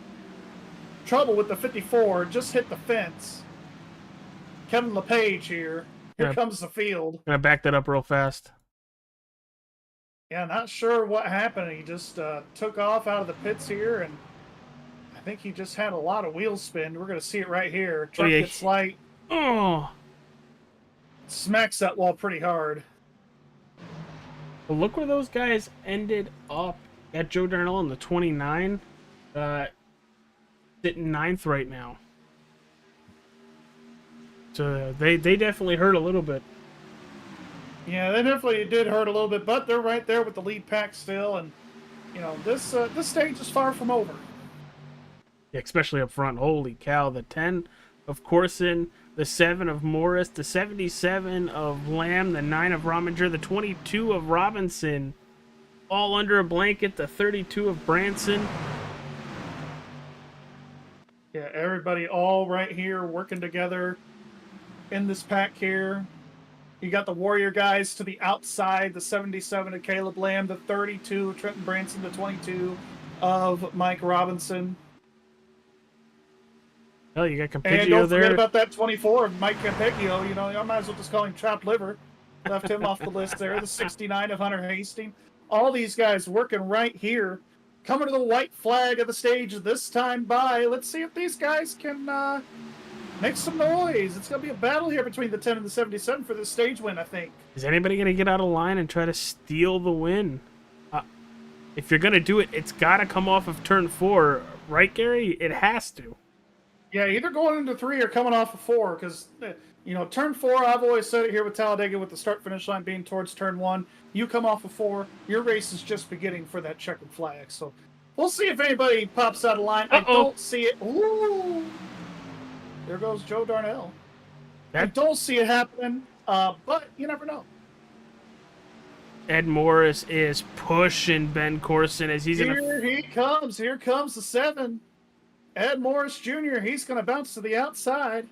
Trouble with the 54, just hit the fence. Kevin LePage here. Here comes the field. Gonna back that up real fast. Yeah, not sure what happened. He just took off out of the pits here, and I think he just had a lot of wheel spin. We're going to see it right here. Truck gets light. Oh! Smacks that wall pretty hard. Well, look where those guys ended up at Joe Darnell in the 29. Sitting 9th right now. So they definitely hurt a little bit. Yeah, they definitely did hurt a little bit, but they're right there with the lead pack still, and you know this stage is far from over. Yeah, especially up front. Holy cow! The 10 of Corson, the 7 of Morris, the 77 of Lamb, the 9 of Rominger, the 22 of Robinson, all under a blanket. The 32 of Branson. Yeah, everybody all right here working together in this pack here. You got the Warrior guys to the outside, the 77 of Caleb Lamb, the 32 of Trenton Branson, the 22 of Mike Robinson. Oh, you got Campigio and don't there. forget about that 24 of Mike Campigio. You know, I might as well just call him chopped liver. Left him off the list there. The 69 of Hunter Hastings. All these guys working right here. Coming to the white flag of the stage this time by. Let's see if these guys can make some noise. It's going to be a battle here between the 10 and the 77 for this stage win, I think. Is anybody going to get out of line and try to steal the win? If you're going to do it, it's got to come off of turn 4. Right, Gary? It has to. Yeah, either going into 3 or coming off of 4, because, turn 4, I've always said it here with Talladega, with the start-finish line being towards turn 1. You come off of 4, your race is just beginning for that checkered flag. So we'll see if anybody pops out of line. I don't see it. Ooh! There goes Joe Darnell. I don't see it happening, but you never know. Ed Morris is pushing Ben Corson as he's Here he comes. Here comes the 7. Ed Morris Jr. He's going to bounce to the outside.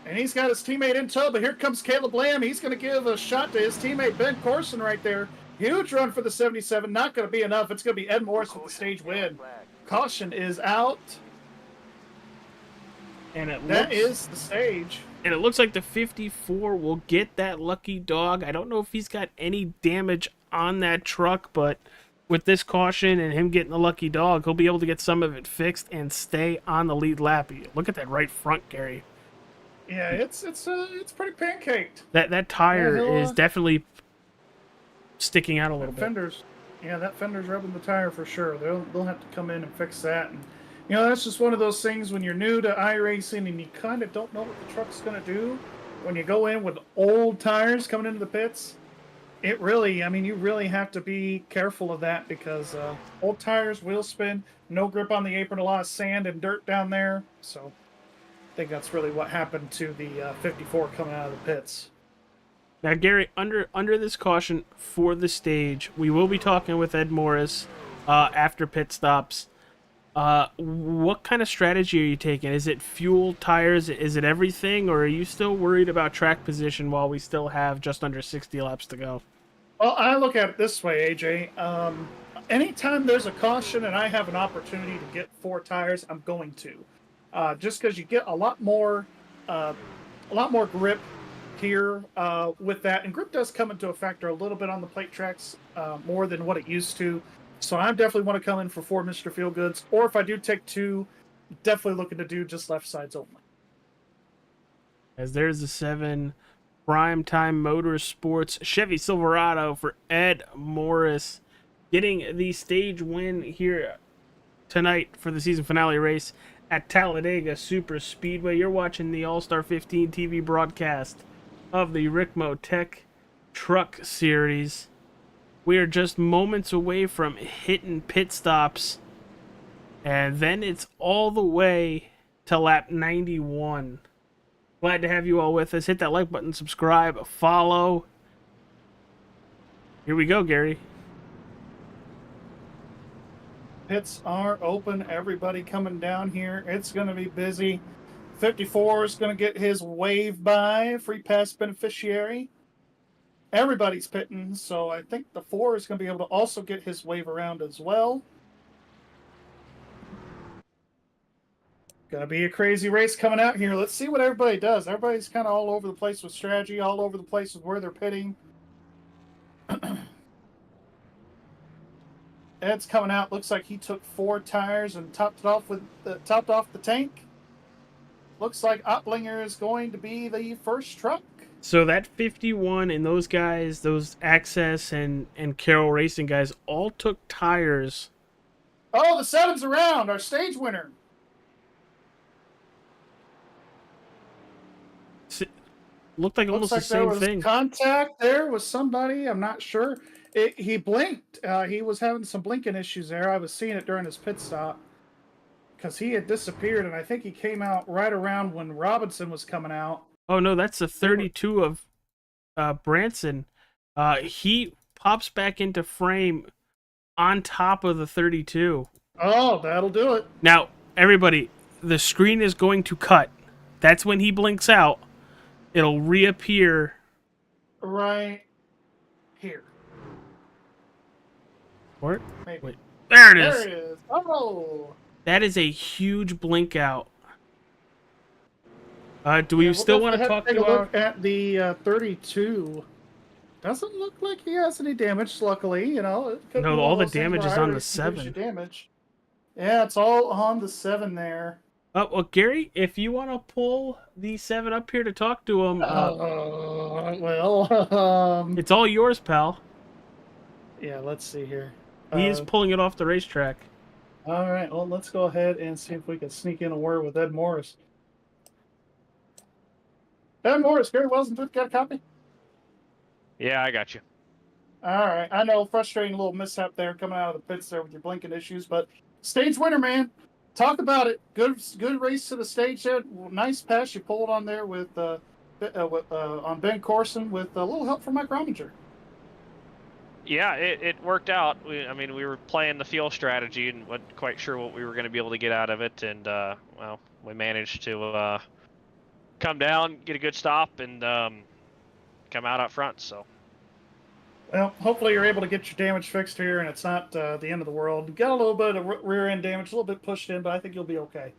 And he's got his teammate in tow, but here comes Caleb Lamb. He's going to give a shot to his teammate Ben Corson right there. Huge run for the 77. Not going to be enough. It's going to be Ed Morris with the stage win. Caution is out. And that is the stage. And it looks like the 54 will get that lucky dog. I don't know if he's got any damage on that truck, but with this caution and him getting the lucky dog, he'll be able to get some of it fixed and stay on the lead lap. Look at that right front, Gary. Yeah, it's pretty pancaked. That tire is definitely sticking out a little bit. That fender's rubbing the tire for sure. They'll have to come in and fix that. And that's just one of those things when you're new to iRacing and you kind of don't know what the truck's going to do. When you go in with old tires coming into the pits, you really have to be careful of that, because old tires will spin, no grip on the apron, a lot of sand and dirt down there. So I think that's really what happened to the 54 coming out of the pits. Now, Gary, under this caution for the stage, we will be talking with Ed Morris after pit stops. What kind of strategy are you taking? Is it fuel, tires? Is it everything? Or are you still worried about track position while we still have just under 60 laps to go? Well, I look at it this way, AJ. Anytime there's a caution and I have an opportunity to get 4 tires, I'm going to. Just because you get a lot more grip here with that. And grip does come into a factor a little bit on the plate tracks, more than what it used to. So I definitely want to come in for 4 Mr. Feelgoods, or if I do take 2, definitely looking to do just left sides only. As there's the 7 Primetime Motorsports Chevy Silverado for Ed Morris, getting the stage win here tonight for the season finale race at Talladega Super Speedway. You're watching the All-Star 15 TV broadcast of the RICMOTECH Truck Series. We are just moments away from hitting pit stops, and then it's all the way to lap 91. Glad to have you all with us. Hit that like button, subscribe, follow. Here we go, Gary. Pits are open. Everybody coming down here. It's going to be busy. 54 is going to get his wave by. Free pass beneficiary. Everybody's pitting, so I think the 4 is going to be able to also get his wave around as well. Going to be a crazy race coming out here. Let's see what everybody does. Everybody's kind of all over the place with strategy, all over the place with where they're pitting. Ed's coming out. Looks like he took 4 tires and topped off the tank. Looks like Opplinger is going to be the first truck. So that 51 and those guys, those Access and Carroll Racing guys, all took tires. Oh, the 7's around. Our stage winner. Looked like almost the same thing. There was contact there with somebody. I'm not sure. He blinked. He was having some blinking issues there. I was seeing it during his pit stop because he had disappeared, and I think he came out right around when Robinson was coming out. Oh, no, that's the 32 of Branson. He pops back into frame on top of the 32. Oh, that'll do it. Now, everybody, the screen is going to cut. That's when he blinks out. It'll reappear right here. Or, maybe. wait, there it is. There it is. Oh. That is a huge blink out. Do we We'll still want to definitely have talk take to a our... look at the 32? Doesn't look like he has any damage, luckily. You know, it could be No, one all of the those things damage where is on the iRacing gives you 7. damage. Yeah, it's all on the 7 there. Well, Gary, if you want to pull the 7 up here to talk to him, it's all yours, pal. Yeah, let's see here. He is pulling it off the racetrack. All right, well, let's go ahead and see if we can sneak in a word with Ed Morris. Ed Morris, Gary Wellston, got a copy? Yeah, I got you. All right, I know, frustrating little mishap there coming out of the pits there with your blinking issues, but stage winner, man. Talk about it. Good race to the stage there. Nice pass you pulled on there with on Ben Corson with a little help from Mike Rominger. Yeah, it worked out. I mean, we were playing the field strategy and wasn't quite sure what we were going to be able to get out of it, and well, we managed to come down, get a good stop, and come out up front. So. Well, hopefully you're able to get your damage fixed here, and it's not the end of the world. Got a little bit of rear end damage, a little bit pushed in, but I think you'll be okay.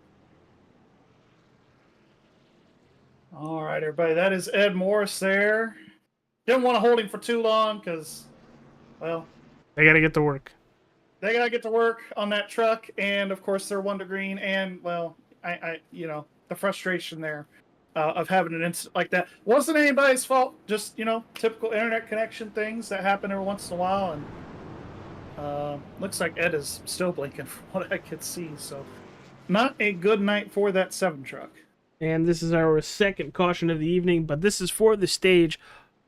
All right, everybody, that is Ed Morris there. Didn't want to hold him for too long because, well, they got to get to work. They got to get to work on that truck, and of course they're 1 to green, and well, I the frustration there of having an incident like that wasn't anybody's fault. Just typical internet connection things that happen every once in a while, and looks like Ed is still blinking from what I could see. So, not a good night for that 7 truck. And this is our second caution of the evening, but this is for the stage.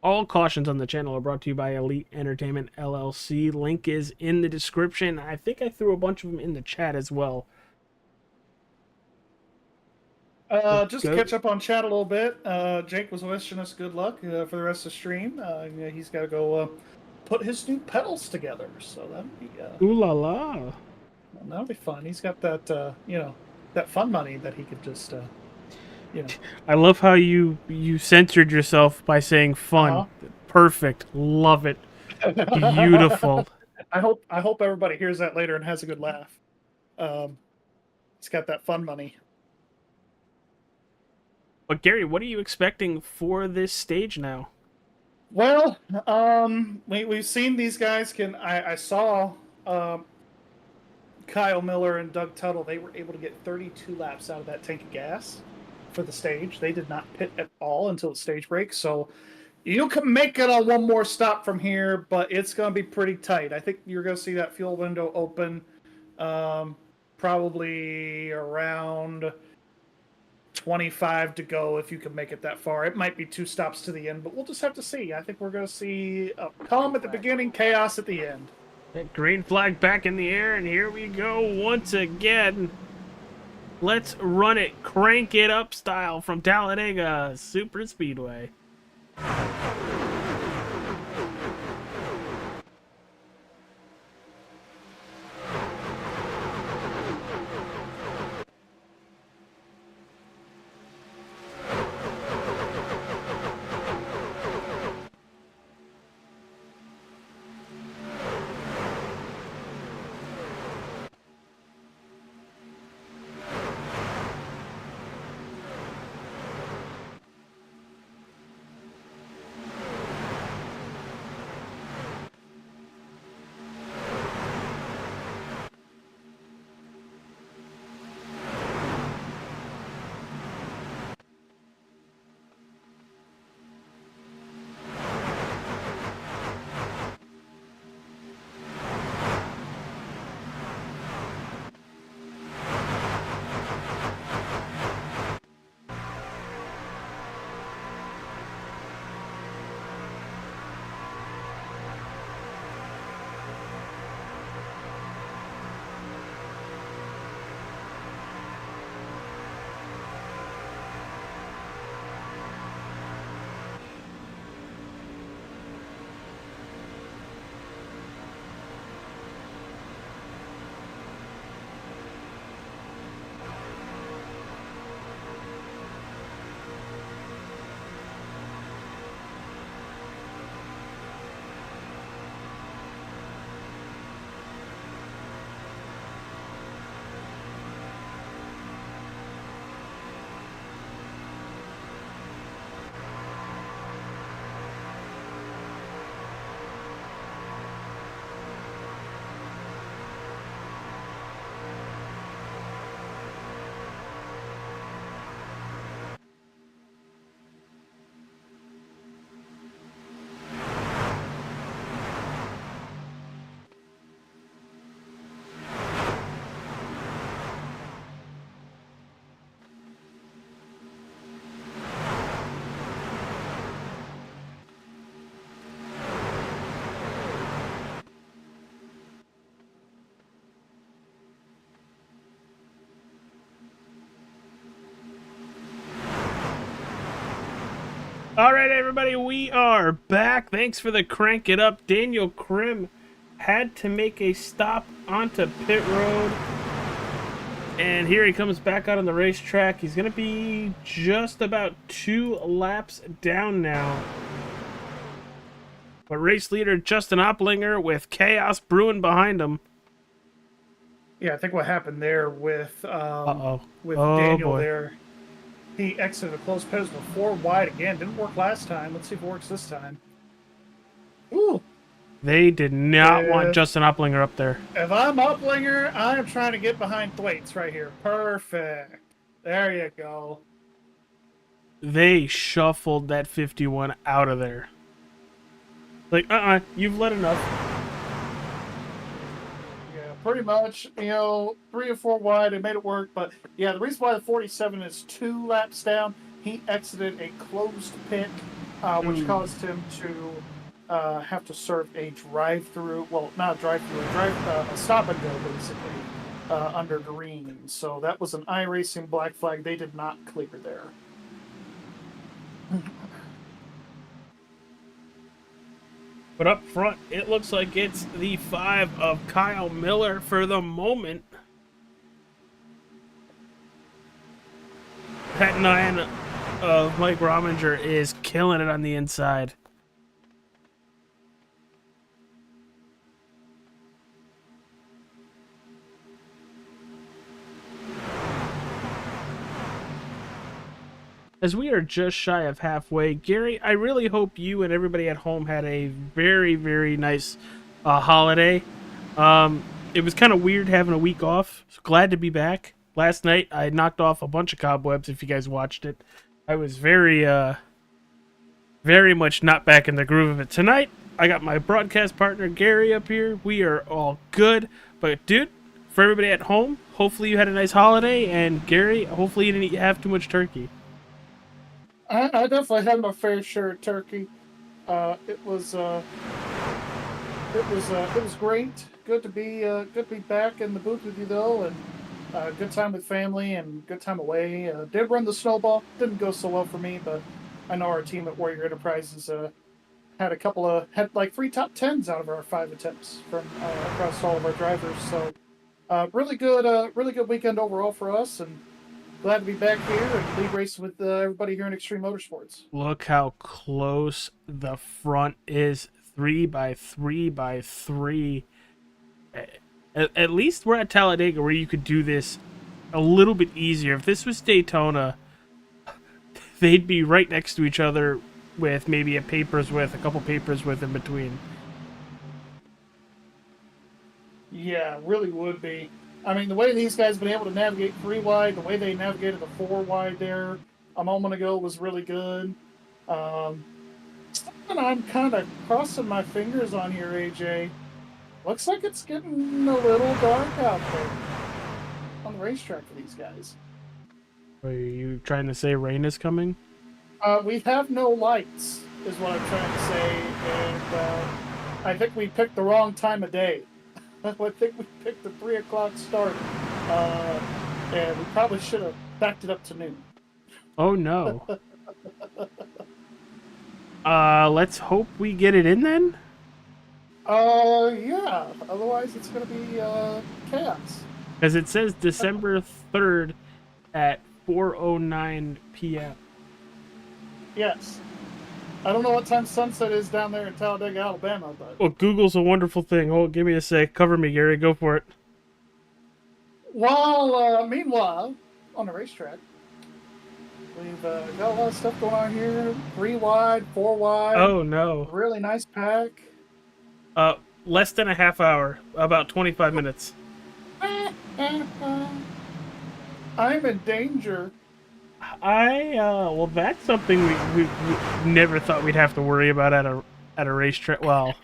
All cautions on the channel are brought to you by Elite Entertainment LLC. Link is in the description. I think I threw a bunch of them in the chat as well. Just to catch up on chat a little bit, Jake was wishing us good luck for the rest of the stream. He's got to go put his new pedals together, so that'll be ooh la la. Well, that'll be fun. He's got that that fun money that he could just I love how you censored yourself by saying fun. Perfect. Love it. Beautiful. I hope everybody hears that later and has a good laugh. He's got that fun money. But Gary, what are you expecting for this stage now? Well, we've seen these guys I saw Kyle Miller and Doug Tuttle. They were able to get 32 laps out of that tank of gas for the stage. They did not pit at all until the stage break. So you can make it on one more stop from here, but it's going to be pretty tight. I think you're going to see that fuel window open probably around 25 to go if you can make it that far. It might be 2 stops to the end, but we'll just have to see. I think we're going to see a calm at the beginning, chaos at the end. That green flag back in the air, and here we go once again. Let's run it, crank it up style from Talladega Super Speedway. All right, everybody, we are back. Thanks for the crank it up. Daniel Krim had to make a stop onto pit road. And here he comes back out on the racetrack. He's going to be just about 2 laps down now. But race leader Justin Opplinger with chaos brewing behind him. Yeah, I think what happened there with Oh, Daniel boy. there, he exited a close pit with 4 wide again. Didn't work last time. Let's see if it works this time. Ooh. They did not want Justin Opplinger up there. If I'm Opplinger, I am trying to get behind Thwaites right here. Perfect. There you go. They shuffled that 51 out of there. Like, you've let enough. Yeah, pretty much. You know, 3 or 4 wide, it made it work. But yeah, the reason why the 47 is 2 laps down, he exited a closed pit, which caused him to have to serve a drive-through. Well, not a drive-through, a stop and go basically under green. So that was an iRacing black flag. They did not clear there. But up front, it looks like it's the 5 of Kyle Miller for the moment. That 9 of Mike Rominger is killing it on the inside. As we are just shy of halfway, Gary, I really hope you and everybody at home had a very, very nice holiday. It was kind of weird having a week off. So glad to be back. Last night, I knocked off a bunch of cobwebs, if you guys watched it. I was very much not back in the groove of it. Tonight, I got my broadcast partner, Gary, up here. We are all good. But, dude, for everybody at home, hopefully you had a nice holiday. And, Gary, hopefully you didn't have too much turkey. I definitely had my fair share of turkey. It was great. Good to be back in the booth with you though, and good time with family and good time away. Did run the snowball. Didn't go so well for me, but I know our team at Warrior Enterprises had like 3 top 10s out of our 5 attempts from across all of our drivers. So really good weekend overall for us, and glad to be back here and lead racing with everybody here in Extreme Motorsports. Look how close the front is. 3 by 3 by 3. At least we're at Talladega where you could do this a little bit easier. If this was Daytona, they'd be right next to each other with maybe a couple papers with in between. Yeah, really would be. I mean, the way these guys have been able to navigate 3 wide, the way they navigated the 4 wide there a moment ago was really good. Something I'm kind of crossing my fingers on here, AJ. Looks like it's getting a little dark out there on the racetrack for these guys. Are you trying to say rain is coming? We have no lights, is what I'm trying to say, and I think we picked the wrong time of day. I think we picked the 3 o'clock start, and we probably should have backed it up to noon. Oh no. Let's hope we get it in then? Yeah. Otherwise it's gonna be chaos. Because it says December 3rd at 4:09 p.m. Yes. I don't know what time sunset is down there in Talladega, Alabama, but... Well, Google's a wonderful thing. Oh, give me a sec. Cover me, Gary. Go for it. Meanwhile, on the racetrack, we've got a lot of stuff going on here. 3 wide, 4 wide. Oh, no. Really nice pack. Less than a half hour. About 25 minutes. I'm in danger. Well, that's something we never thought we'd have to worry about at a racetrack. Well,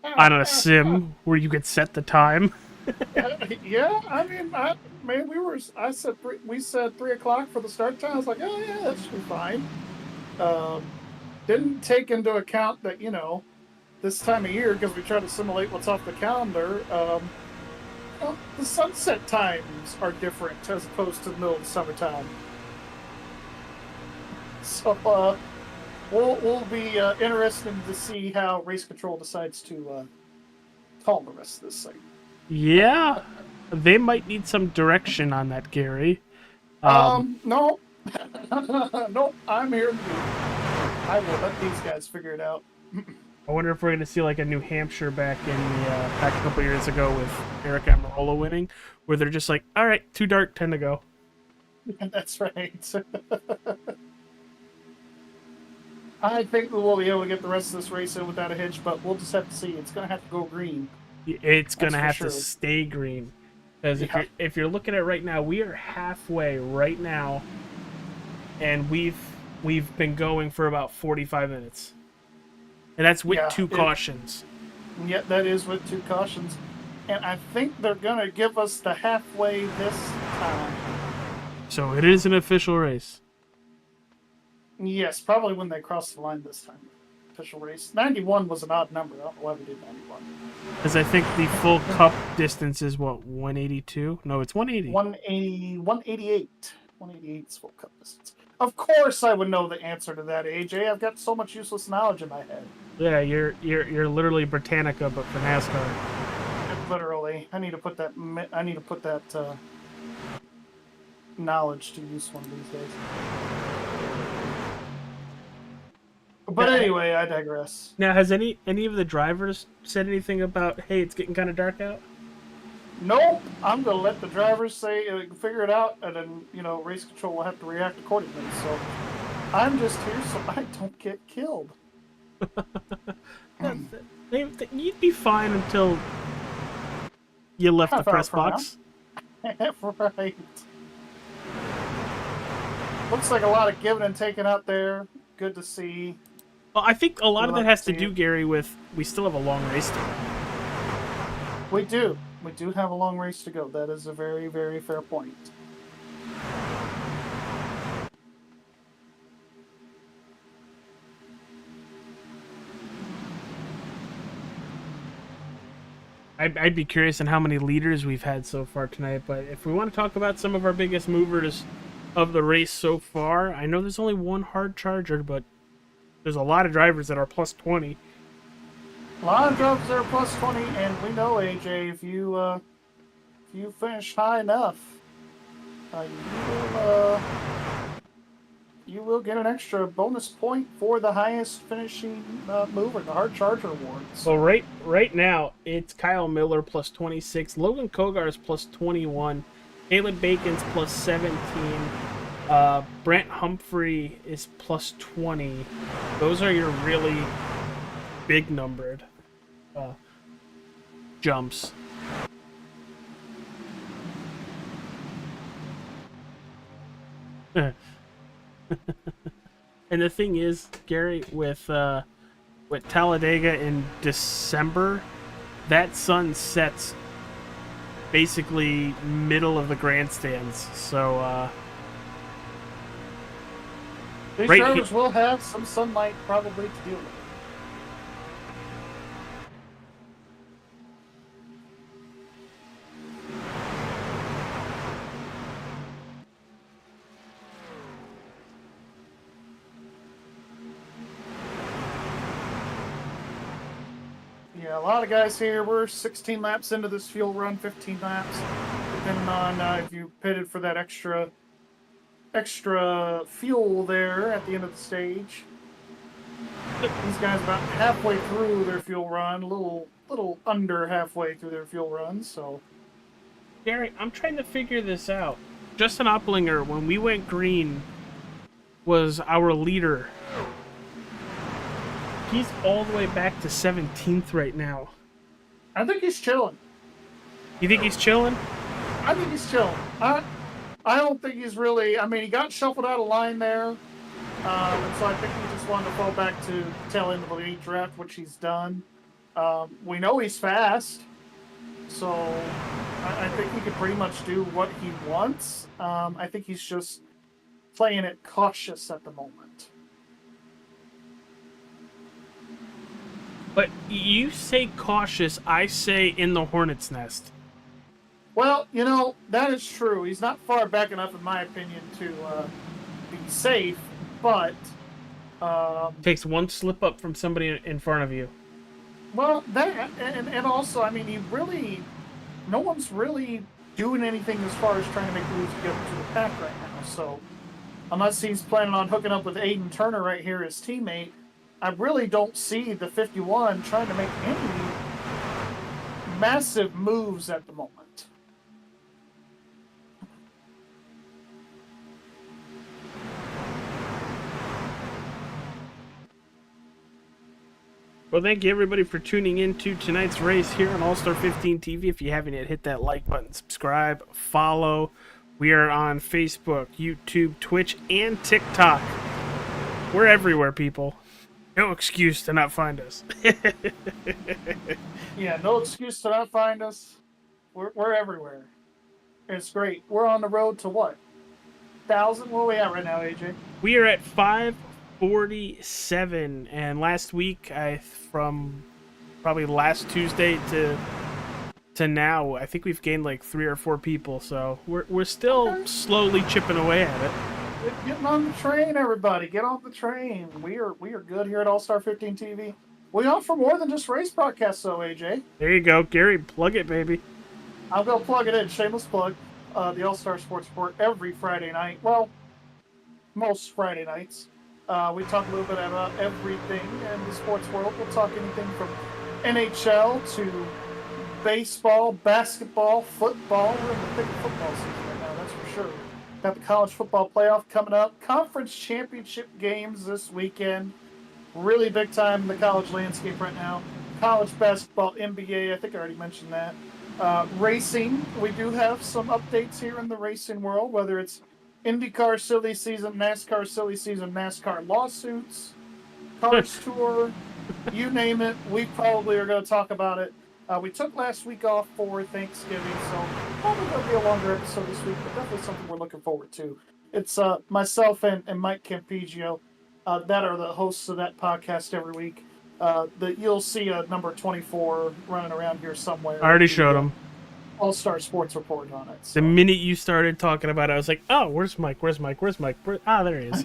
on a sim where you could set the time. Yeah, I mean, we said 3 o'clock for the start time. I was like, oh yeah, that should be fine. Didn't take into account that, you know, this time of year, because we try to simulate what's off the calendar, the sunset times are different as opposed to the middle of the summertime. So, We'll be interested to see how Race Control decides to call the rest of this thing. Yeah, they might need some direction on that, Gary. No. Nope, I'm here. I will let these guys figure it out. I wonder if we're going to see like a New Hampshire back in the back a couple years ago with Eric Amarola winning, where they're just like, all right, too dark, 10 to go. That's right. I think we will be able to get the rest of this race in without a hitch, but we'll just have to see. It's going to have to go green. It's going to That's have for to sure. stay green. Because if you're looking at it right now, we are halfway right now, and we've been going for about 45 minutes. And that's with two cautions. Yeah, that is with 2 cautions. And I think they're going to give us the halfway this time. So it is an official race. Yes, probably when they cross the line this time. Official race. 91 was an odd number. I don't know why we did 91. Because I think the full cup distance is, what, 182? No, it's 180. 188. 188 is full cup distance. Of course I would know the answer to that, AJ. I've got so much useless knowledge in my head. Yeah, you're literally Britannica, but for NASCAR. Literally. I need to put that knowledge to use one of these days. But anyway, I digress. Now, has any of the drivers said anything about, hey, it's getting kind of dark out? Nope. I'm going to let the drivers figure it out, and then, Race Control will have to react accordingly. So I'm just here so I don't get killed. You'd be fine until you left the press box. Right. Looks like a lot of giving and taking out there. Good to see. Well, I think a lot of that has to do, Gary, with we still have a long race to go. We do. We do have a long race to go. That is a very, very fair point. I'd be curious on how many leaders we've had so far tonight, but if we want to talk about some of our biggest movers of the race so far, I know there's only one hard charger, but there's a lot of drivers that are plus 20. A lot of drivers that are plus 20, and we know, AJ, if you finish high enough, you will get an extra bonus point for the highest finishing mover, the hard charger award. So right now, it's Kyle Miller plus 26, Logan Kogar's plus 21, Caleb Bacon's plus 17, Brent Humphrey is plus 20. Those are your really big numbered jumps. And the thing is, Gary, with Talladega in December, that sun sets basically middle of the grandstands. So these drivers will have some sunlight probably to deal with. Yeah, a lot of guys here. We're 16 laps into this fuel run, 15 laps, depending on if you pitted for that extra fuel there at the end of the stage. These guys about halfway through their fuel run, a little under halfway through their fuel run. So, Gary, I'm trying to figure this out. Justin Opplinger, when we went green, was our leader. He's all the way back to 17th right now. I think he's chilling. You think he's chilling? I think he's chilling. I don't think he's really... I mean, he got shuffled out of line there. And so I think he just wanted to fall back to tail end of the lead draft, which he's done. We know he's fast. So I think he can pretty much do what he wants. I think he's just playing it cautious at the moment. But you say cautious, I say in the hornet's nest. Well, that is true. He's not far back enough, in my opinion, to be safe. But Takes one slip up from somebody in front of you. Well, that and also, I mean, no one's really doing anything as far as trying to make moves to get to the pack right now. So, unless he's planning on hooking up with Aiden Turner right here, his teammate, I really don't see the 51 trying to make any massive moves at the moment. Well, thank you everybody for tuning in to tonight's race here on All-Star 15 TV. If you haven't yet, hit that like button, subscribe, follow. We are on Facebook, YouTube, Twitch, and TikTok. We're everywhere, people. No excuse to not find us. Yeah, no excuse to not find us. We're everywhere. It's great. We're on the road to what? 1,000? Where are we at right now, AJ? We are at 547, and last week, from probably last Tuesday to now, I think we've gained like 3 or 4 people. So we're still slowly chipping away at it. Getting on the train, everybody. Get on the train. We are good here at All-Star 15 TV. We offer more than just race broadcasts, though, AJ. There you go, Gary. Plug it, baby. I'll go plug it in. Shameless plug. The All-Star Sports Report every Friday night. Well, most Friday nights. We talk a little bit about everything in the sports world. We'll talk anything from NHL to baseball, basketball, football. We're in the thick of football season right now, that's for sure. Got the college football playoff coming up. Conference championship games this weekend. Really big time in the college landscape right now. College basketball, NBA, I think I already mentioned that. Racing, we do have some updates here in the racing world, whether it's IndyCar silly season, NASCAR silly season, NASCAR lawsuits, Cars Tour, you name it, we probably are going to talk about it. We took last week off for Thanksgiving, so probably going to be a longer episode this week, but definitely something we're looking forward to. It's myself and Mike Campigio that are the hosts of that podcast every week. That you'll see a number 24 running around here somewhere. I already showed him. All-Star Sports Report on it. The So. minute you started talking about it, I was like, oh, where's Mike? Where's Mike? Where's Mike? There he is.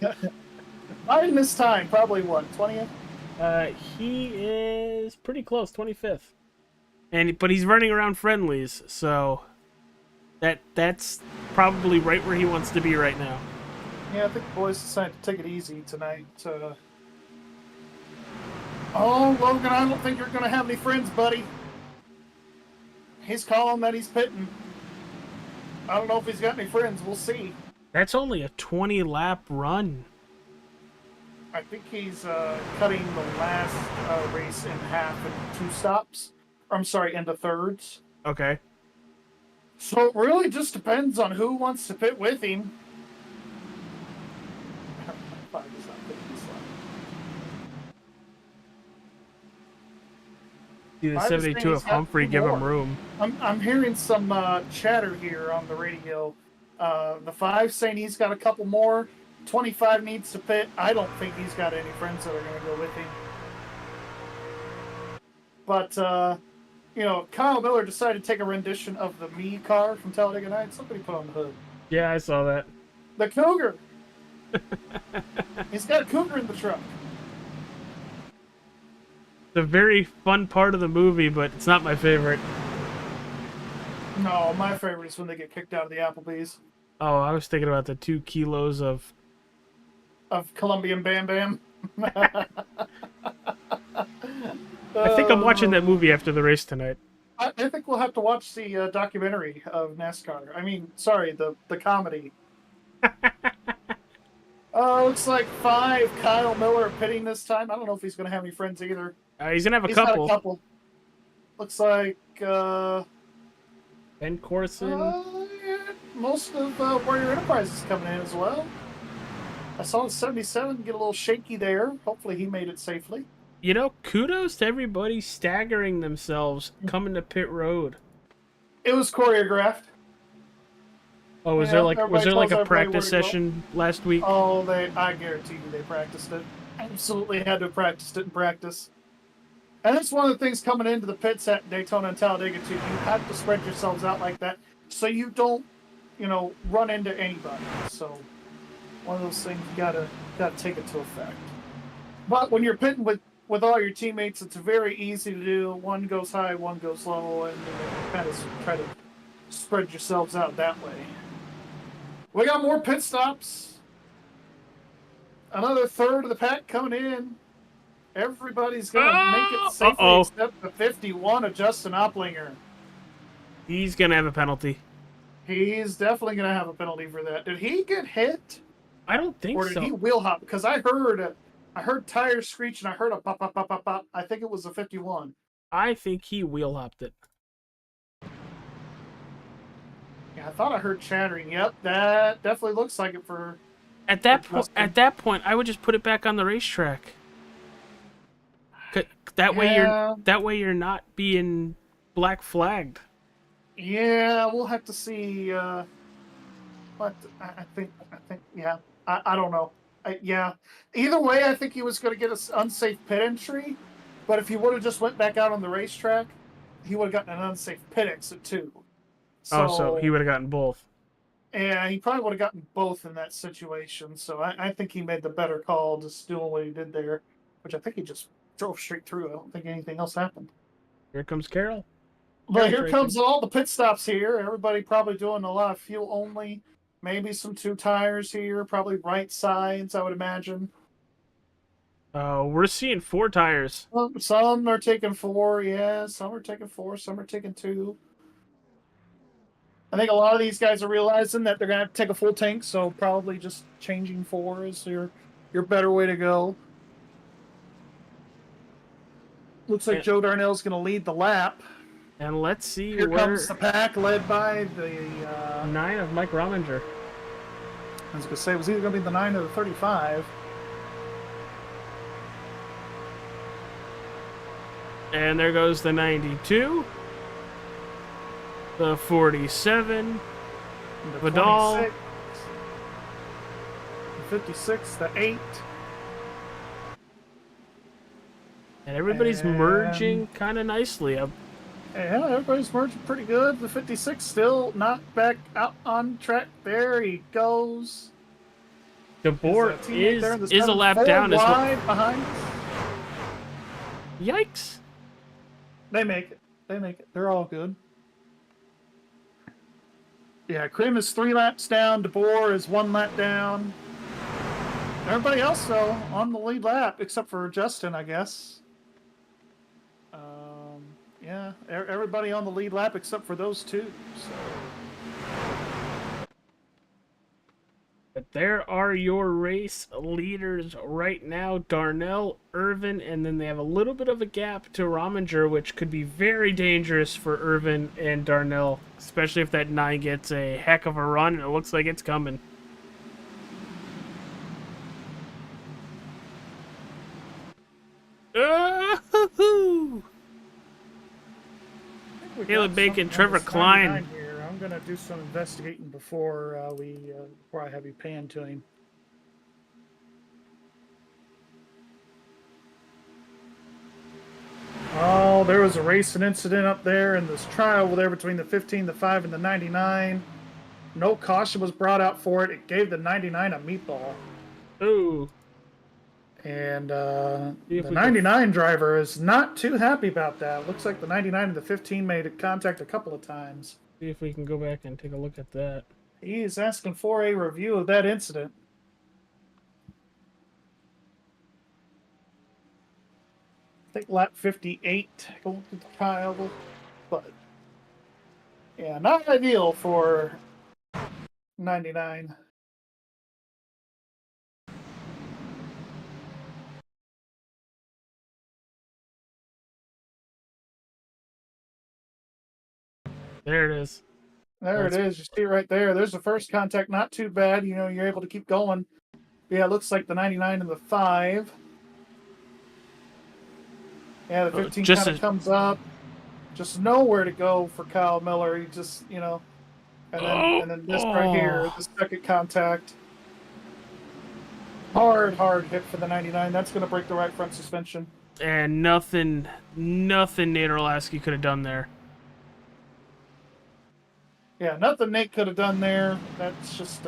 Not in this time. Probably, what, 20th? He is pretty close, 25th. But he's running around friendlies, so that's probably right where he wants to be right now. Yeah, I think the boys decided to take it easy tonight. Oh, Logan, I don't think you're going to have any friends, buddy. He's calling that he's pitting. I don't know if he's got any friends. We'll see. That's only a 20-lap run. I think he's cutting the last race in half into 2 stops. I'm sorry, into thirds. Okay. So it really just depends on who wants to pit with him. Do the 72 of Humphrey, give him room. I'm hearing some chatter here on the radio. The 5 saying he's got a couple more. 25 needs to pit. I don't think he's got any friends that are going to go with him. But, Kyle Miller decided to take a rendition of the Me car from Talladega Nights. Somebody put on the hood. Yeah, I saw that. The Cougar. He's got a Cougar in the truck. It's a very fun part of the movie, but it's not my favorite. No, my favorite is when they get kicked out of the Applebee's. Oh, I was thinking about the 2 kilos of Colombian Bam Bam. I think I'm watching that movie after the race tonight. I think we'll have to watch the documentary of NASCAR. I mean, sorry, the comedy. Looks like 5. Kyle Miller pitting this time. I don't know if he's going to have any friends either. He's going to have He's couple. got a couple. Looks like... Ben Corson. Yeah, most of Warrior Enterprise is coming in as well. I saw the 77 get a little shaky there. Hopefully he made it safely. Kudos to everybody staggering themselves coming to pit road. It was choreographed. Oh, was there like a practice session last week? Oh, I guarantee you they practiced it. Absolutely had to have practiced it in practice. And that's one of the things coming into the pits at Daytona and Talladega too. You have to spread yourselves out like that so you don't, run into anybody. So one of those things you gotta take it to effect. But when you're pitting with all your teammates, it's very easy to do. One goes high, one goes low, and you kind of try to spread yourselves out that way. We got more pit stops. Another third of the pack coming in. Everybody's going to make it safely except the 51 of Justin Opplinger. He's going to have a penalty. He's definitely going to have a penalty for that. Did he get hit? I don't think so. Or did he wheel hop? Because I heard tires screech and I heard a pop, pop, pop, pop, pop. I think it was a 51. I think he wheel hopped it. Yeah, I thought I heard chattering. Yep, that definitely looks like it for... At that point, I would just put it back on the racetrack. That way you're not being black flagged. Yeah, we'll have to see. But I think, yeah, I don't know. Yeah, either way, I think he was going to get an unsafe pit entry. But if he would have just went back out on the racetrack, he would have gotten an unsafe pit exit too. So he would have gotten both. Yeah, he probably would have gotten both in that situation. So I think he made the better call just doing what he did there, which I think he just drove straight through. I don't think anything else happened. Here comes Carol. But here comes all the pit stops here. Everybody probably doing a lot of fuel only. Maybe some 2 tires here. Probably right sides, I would imagine. We're seeing 4 tires. Well, some are taking 4, yeah. Some are taking 4. Some are taking 2. I think a lot of these guys are realizing that they're going to have to take a full tank, so probably just changing 4 is your better way to go. Looks like Joe Darnell's going to lead the lap. And let's see Here comes the pack led by the... 9 of Mike Rominger. I was going to say, it was either going to be the 9 or the 35. And there goes the 92. The 47. The Vidal. 26, the 56, the 8. And everybody's merging kind of nicely. Yeah, everybody's merging pretty good. The 56 still not back out on track. There he goes. DeBoer is a lap down as well. Behind. Yikes. They make it. They make it. They're all good. Yeah, Krim is 3 laps down. DeBoer is 1 lap down. Everybody else, though, on the lead lap, except for Justin, I guess. Yeah, everybody on the lead lap except for those 2. So. But there are your race leaders right now. Darnell, Irvin, and then they have a little bit of a gap to Rominger, which could be very dangerous for Irvin and Darnell, especially if that 9 gets a heck of a run, and it looks like it's coming. Caleb Bacon, Trevor Klein. I'm gonna do some investigating before I have you pan to him. Oh, there was a racing incident up there in this trial there between the 15, the 5, and the 99. No caution was brought out for it. It gave the 99 a meatball. Ooh. And the 99 driver is not too happy about that. Looks like the 99 and the 15 made contact a couple of times. See if we can go back and take a look at that. He is asking for a review of that incident. I think lap 58 going through the trial, but yeah, not ideal for 99. There it is. There it is. You see it right there. There's the first contact. Not too bad. You know, you're able to keep going. Yeah, it looks like the 99 and the 5. Yeah, the 15 kind of comes up. Just nowhere to go for Kyle Miller. He just, you know, and then this right here, the second contact. Hard hit for the 99. That's going to break the right front suspension. And nothing Nate Orlowski could have done there. Yeah, nothing Nate could have done there. That's just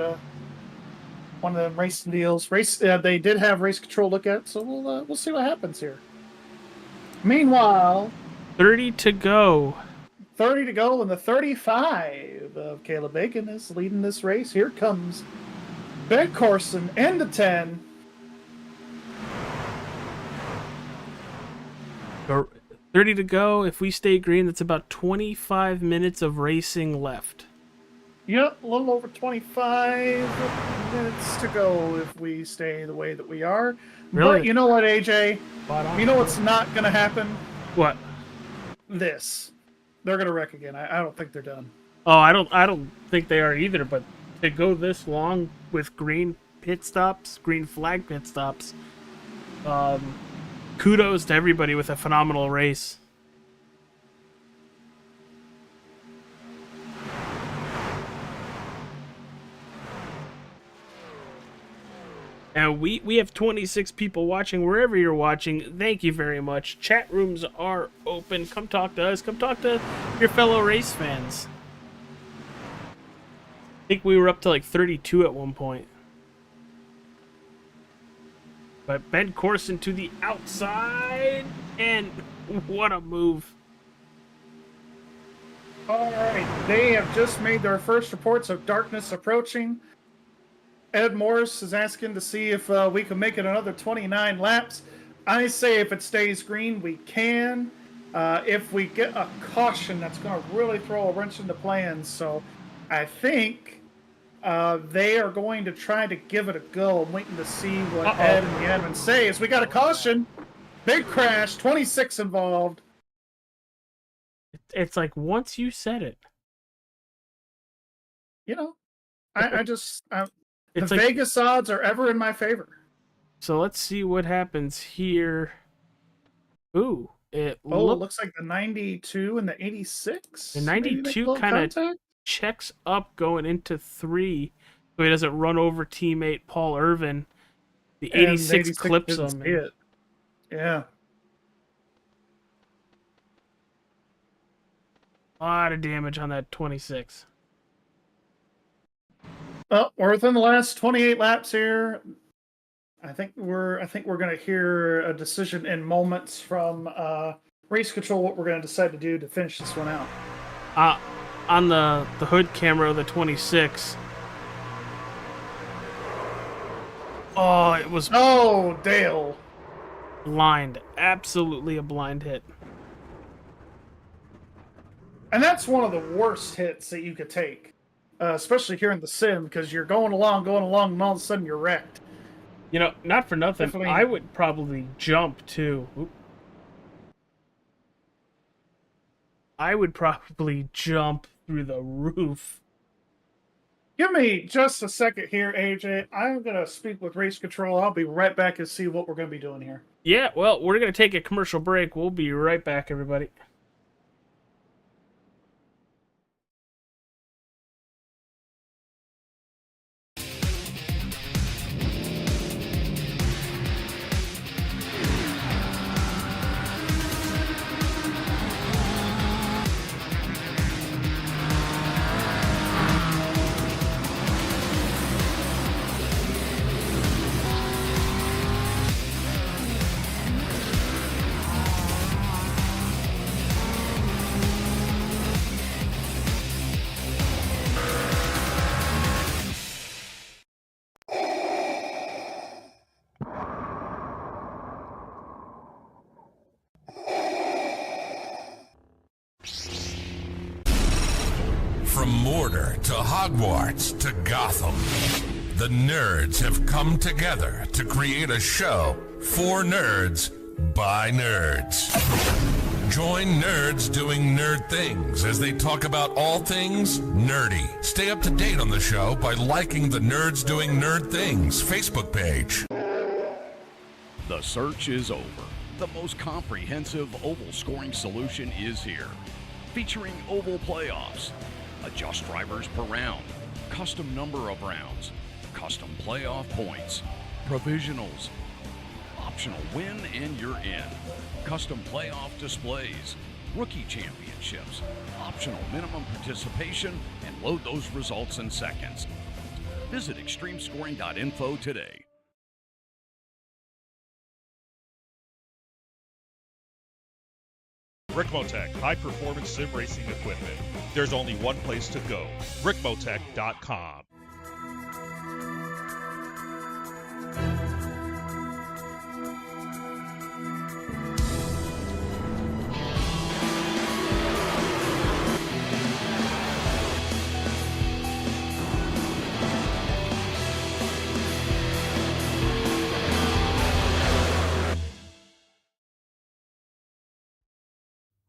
one of them racing deals. They did have race control look at, so we'll see what happens here. Meanwhile, 30 to go. 30 to go, and the 35 of Caleb Bacon is leading this race. Here comes Ben Corson into 10. 30 to go. If we stay green, that's about 25 minutes of racing left. Yep, a little over 25 minutes to go if we stay the way that we are. Really? But you know what, AJ? You know what's not going to happen? What? This. They're going to wreck again. I don't think they're done. Oh, I don't think they are either, but to go this long with green pit stops, green flag pit stops, kudos to everybody with a phenomenal race. And we have 26 people watching wherever you're watching. Thank you very much. Chat rooms are open. Come talk to us. Come talk to your fellow race fans. I think we were up to like 32 at one point. But Ben Corson to the outside. And what a move. All right. They have just made their first reports of darkness approaching. Ed Morris is asking to see if we can make it another 29 laps. I say if it stays green, we can. If we get a caution, that's going to really throw a wrench into plans. So I think they are going to try to give it a go. I'm waiting to see what Ed and the admin say. As we got a caution, big crash, 26 involved. It's like once you said it. You know, I just... It's the like, Vegas odds are ever in my favor. So let's see what happens here. Ooh, it looks like the 92 and the 86. The 92 kind of checks up going into 3, so he doesn't run over teammate Paul Irvin. The 86 clips him. Yeah. A lot of damage on that 26. Well, we're within the last 28 laps here. I think we're going to hear a decision in moments from race control what we're going to decide to do to finish this one out. On the hood camera of the 26. Oh, it was Dale. blind. Absolutely a blind hit. And that's one of the worst hits that you could take. Especially here in the sim, because you're going along, and all of a sudden you're wrecked. You know, not for nothing, Definitely. I would probably jump too. Oop. I would probably jump through the roof. Give me just a second here, AJ. I'm going to speak with race control. I'll be right back and see what we're going to be doing here. Yeah, well, we're going to take a commercial break. We'll be right back, everybody. From Mordor to Hogwarts to Gotham, the nerds have come together to create a show for nerds by nerds. Join nerds doing nerd things as they talk about all things nerdy. Stay up to date on the show by liking the Nerds Doing Nerd Things Facebook page. The search is over. The most comprehensive oval scoring solution is here. Featuring oval playoffs, adjust drivers per round, custom number of rounds, custom playoff points, provisionals, optional win and you're in, custom playoff displays, rookie championships, optional minimum participation, and load those results in seconds. Visit extremescoring.info today. RICMOTECH, high-performance sim racing equipment. There's only one place to go, RICMOTECH.com.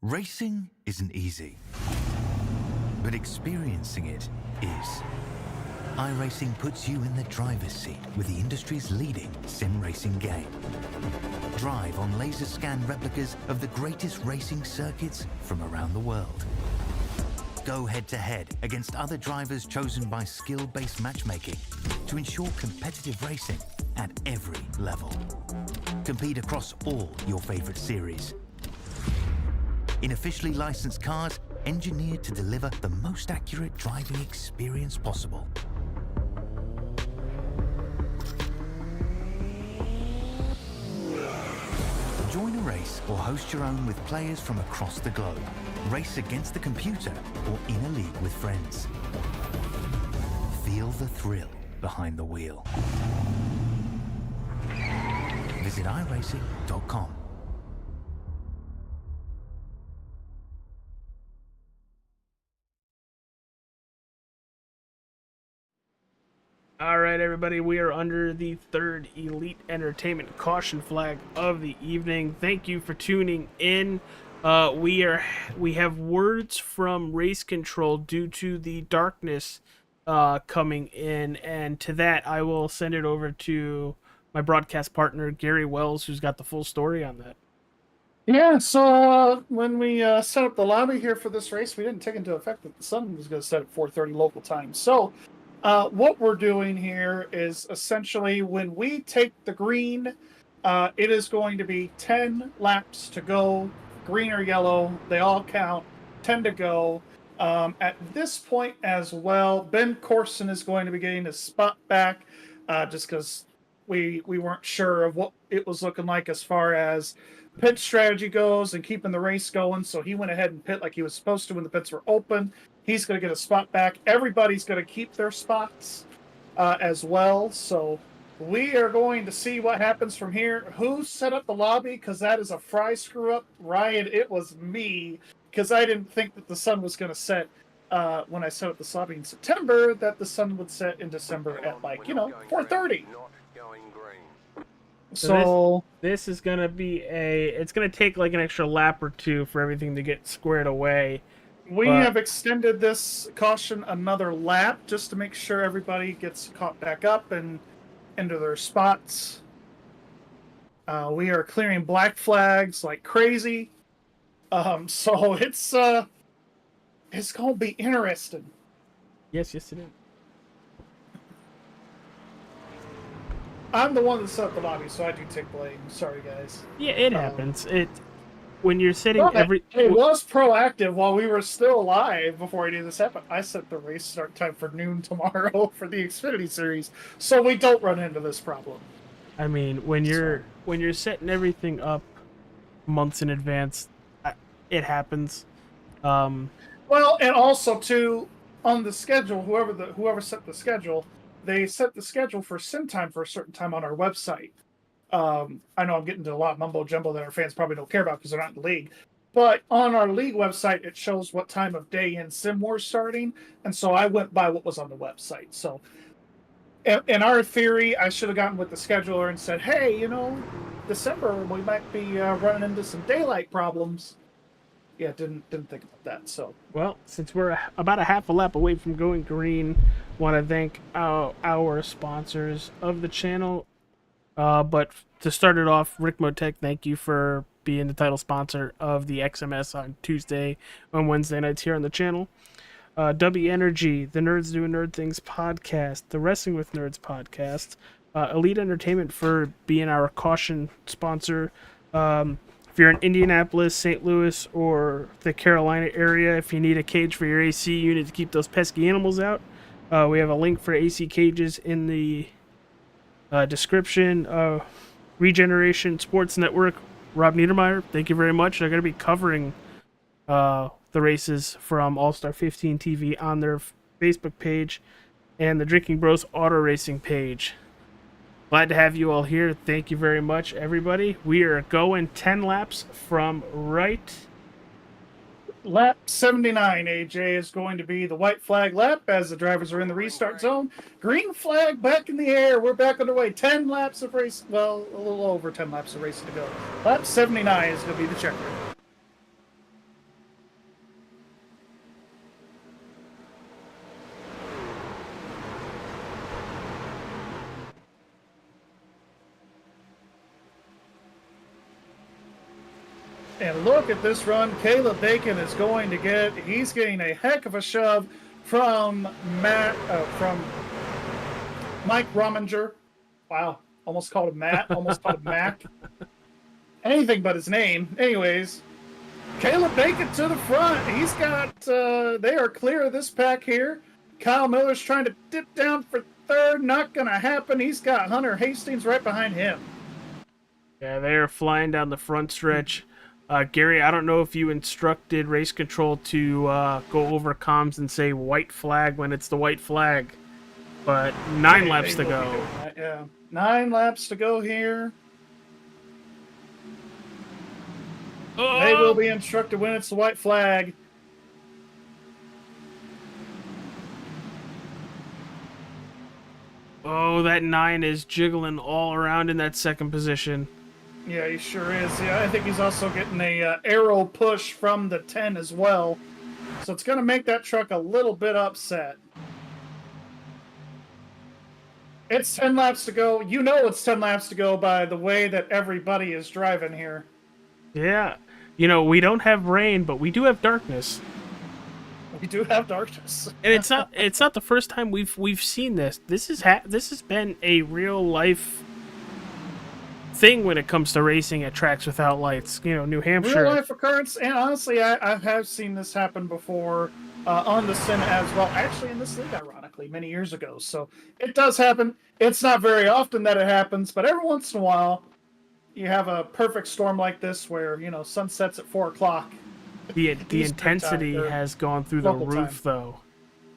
Racing isn't easy, but experiencing it is. iRacing puts you in the driver's seat with the industry's leading sim racing game. Drive on laser scan replicas of the greatest racing circuits from around the world. Go head-to-head against other drivers chosen by skill-based matchmaking to ensure competitive racing at every level. Compete across all your favorite series. In officially licensed cars, engineered to deliver the most accurate driving experience possible. Join a race or host your own with players from across the globe. Race against the computer or in a league with friends. Feel the thrill behind the wheel. Visit iRacing.com. All right, everybody, we are under the third Elite Entertainment caution flag of the evening. Thank you for tuning in. We have words from race control due to the darkness coming in, and to that I will send it over to my broadcast partner Gary Wells, who's got the full story on that. Yeah, so when we set up the lobby here for this race, we didn't take into effect that the sun was going to set at 4:30 local time. So what we're doing here is essentially when we take the green, it is going to be 10 laps to go, green or yellow, they all count, 10 to go. At this point as well, Ben Corson is going to be getting his spot back just because we weren't sure of what it was looking like as far as pit strategy goes and keeping the race going, so he went ahead and pit like he was supposed to when the pits were open. He's going to get a spot back. Everybody's going to keep their spots as well. So we are going to see what happens from here. Who set up the lobby? Because that is a fry screw up. Ryan, it was me. Because I didn't think that the sun was going to set when I set up this lobby in September, that the sun would set in December at 4:30. So this is going to be it's going to take like an extra lap or two for everything to get squared away. We have extended this caution another lap just to make sure everybody gets caught back up and into their spots. We are clearing black flags like crazy. So it's going to be interesting. Yes, it is. I'm the one that set up the lobby, so I do take blame. Sorry, guys. Yeah, it happens. When you're setting it was proactive while we were still alive before any of this happened. I set the race start time for noon tomorrow for the Xfinity Series, so we don't run into this problem. I mean, when you're setting everything up months in advance, it happens. Well, and also too on the schedule, whoever set the schedule, they set the schedule for sim time for a certain time on our website. I know I'm getting to a lot of mumbo jumbo that our fans probably don't care about because they're not in the league. But on our league website, it shows what time of day in sim we're starting, and so I went by what was on the website. So, in our theory, I should have gotten with the scheduler and said, "Hey, December we might be running into some daylight problems." Yeah, didn't think about that. So, well, since we're about a half a lap away from going green, want to thank our sponsors of the channel. But to start it off, RICMOTECH, thank you for being the title sponsor of the XMS on Tuesday and Wednesday nights here on the channel. W Energy, the Nerds Doing Nerd Things podcast, the Wrestling with Nerds podcast, Elite Entertainment for being our caution sponsor. If you're in Indianapolis, St. Louis, or the Carolina area, if you need a cage for your AC unit to keep those pesky animals out, We have a link for AC Cages in the description. Regeneration Sports Network, Rob Niedermeyer, thank you very much. They're going to be covering the races from All-Star 15 TV on their Facebook page and the Drinking Bros Auto Racing page. Glad to have you all here. Thank you very much, everybody. We are going 10 laps from right. Lap 79, AJ, is going to be the white flag lap as the drivers are in the restart zone. Green flag back in the air. We're back underway. 10 laps of race. Well, a little over 10 laps of racing to go. Lap 79 is going to be the checker. And look at this run. Caleb Bacon is going to get, he's getting a heck of a shove from from Mike Rominger. Wow, almost called him Matt, almost called him Mac. Anything but his name. Anyways, Caleb Bacon to the front. He's got, they are clear of this pack here. Kyle Miller's trying to dip down for third. Not going to happen. He's got Hunter Hastings right behind him. Yeah, they are flying down the front stretch. Gary, I don't know if you instructed race control to go over comms and say white flag when it's the white flag, but 9 laps to go. Yeah, 9 laps to go here. Oh! They will be instructed when it's the white flag. Oh, that 9 is jiggling all around in that second position. Yeah, he sure is. Yeah, I think he's also getting a arrow push from the 10 as well. So it's going to make that truck a little bit upset. It's 10 laps to go. You know it's 10 laps to go by the way that everybody is driving here. Yeah. You know, we don't have rain, but we do have darkness. We do have darkness. And it's not the first time we've seen this. This has been a real life thing when it comes to racing at tracks without lights. You know, New Hampshire. Real life occurrence, and honestly, I have seen this happen before on the sim as well. Actually, in this league, ironically, many years ago. So it does happen. It's not very often that it happens, but every once in a while, you have a perfect storm like this where, you know, sun sets at 4 o'clock. The intensity has gone through the roof, though.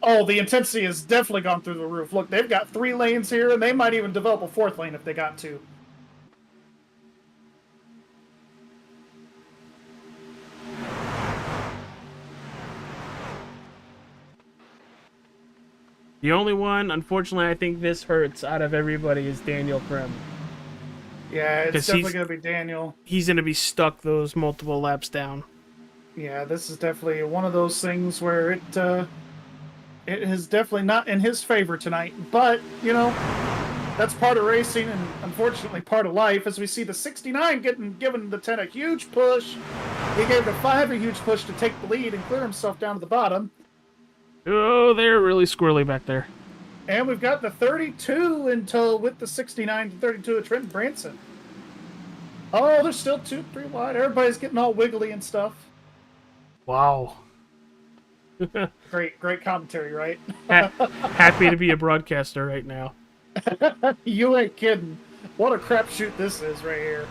Oh, the intensity has definitely gone through the roof. Look, they've got 3 lanes here, and they might even develop a 4th lane if they got to. The only one, unfortunately, I think this hurts out of everybody is Daniel Krim. Yeah, it's definitely going to be Daniel. He's going to be stuck those multiple laps down. Yeah, this is definitely one of those things where it is definitely not in his favor tonight. But, you know, that's part of racing and unfortunately part of life. As we see the 69 giving the 10 a huge push. He gave the 5 a huge push to take the lead and clear himself down to the bottom. Oh, they're really squirrely back there. And we've got the 32 in tow with the 69 to 32 of Trenton Branson. Oh, they're still 2-3 wide. Everybody's getting all wiggly and stuff. Wow. Great commentary, right? Happy to be a broadcaster right now. You ain't kidding. What a crapshoot this is right here.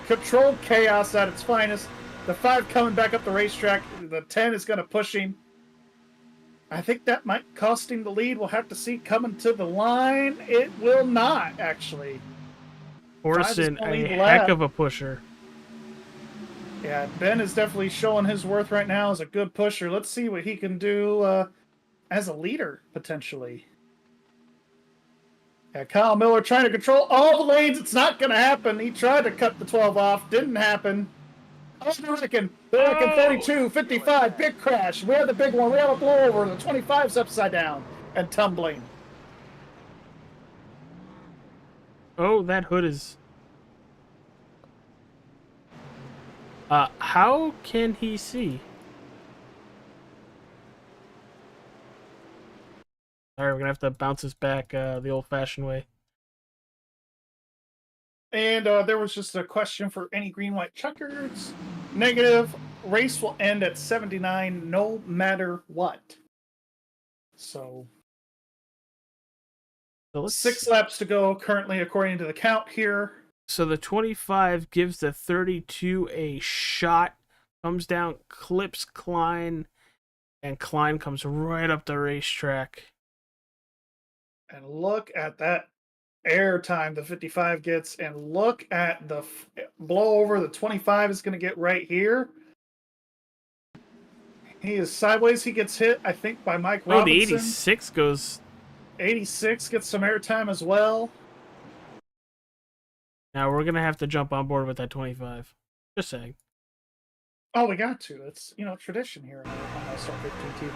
Controlled chaos at its finest. The 5 coming back up the racetrack. The 10 is going to push him. I think that might cost him the lead. We'll have to see coming to the line. It will not, actually. Forcing a heck of a pusher. Yeah, Ben is definitely showing his worth right now as a good pusher. Let's see what he can do as a leader, potentially. Yeah, Kyle Miller trying to control all the lanes. It's not going to happen. He tried to cut the 12 off. Didn't happen. Oh, they're wrecking 32, 55, big crash. We have the big one. We have a blowover. The 25's upside down and tumbling. Oh, that hood is... how can he see? Alright, we're gonna have to bounce this back the old-fashioned way. And there was just a question for any green-white checkers. Negative. Race will end at 79 no matter what. So So 6 laps to go currently, according to the count here. So the 25 gives the 32 a shot, comes down, clips Klein, and Klein comes right up the racetrack. And look at that air time the 55 gets, and look at the blowover the 25 is going to get right here. He is sideways. He gets hit, I think, by Mike Robinson. Oh, the 86 goes... 86 gets some air time as well. Now we're going to have to jump on board with that 25. Just saying. Oh, we got to. It's, tradition here on Star 15 TV.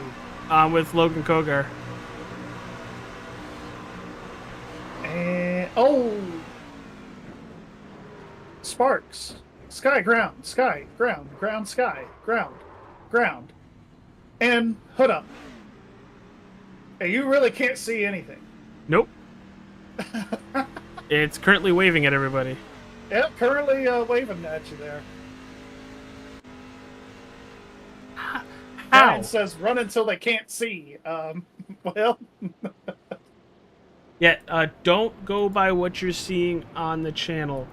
I'm with Logan Kogar. And, Sparks. Sky, ground, sky, ground, ground, sky, ground, ground. And hood up. And you really can't see anything. Nope. It's currently waving at everybody. Yep, currently waving at you there. How? Ryan says run until they can't see. Well... Yeah, don't go by what you're seeing on the channel.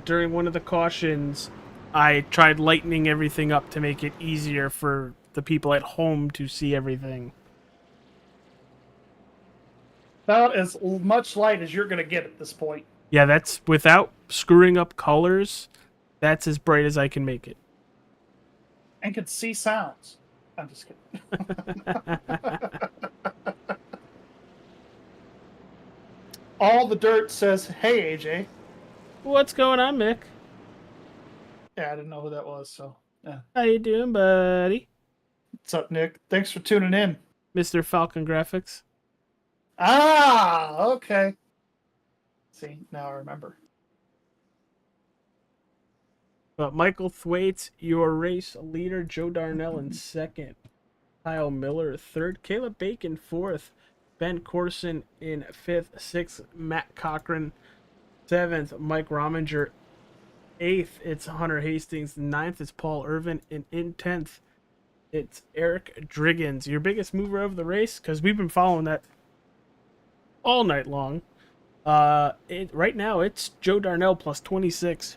During one of the cautions, I tried lightening everything up to make it easier for the people at home to see everything. About as much light as you're going to get at this point. Yeah, that's without screwing up colors. That's as bright as I can make it. And can see sounds. I'm just kidding. All the dirt says, "Hey, AJ." What's going on, Mick? Yeah, I didn't know who that was, so yeah. How you doing, buddy? What's up, Nick? Thanks for tuning in. Mr. Falcon Grafix. Ah, okay. See, now I remember. But Michael Thwaites, your race leader. Joe Darnell in second. Kyle Miller third. Caleb Bacon fourth. Ben Corson in fifth. Sixth, Matt Cochran. Seventh, Mike Rominger. Eighth, it's Hunter Hastings. Ninth is Paul Irvin. And in 10th, it's Eric Driggins. Your biggest mover of the race, because we've been following that all night long. Right now, it's Joe Darnell plus 26.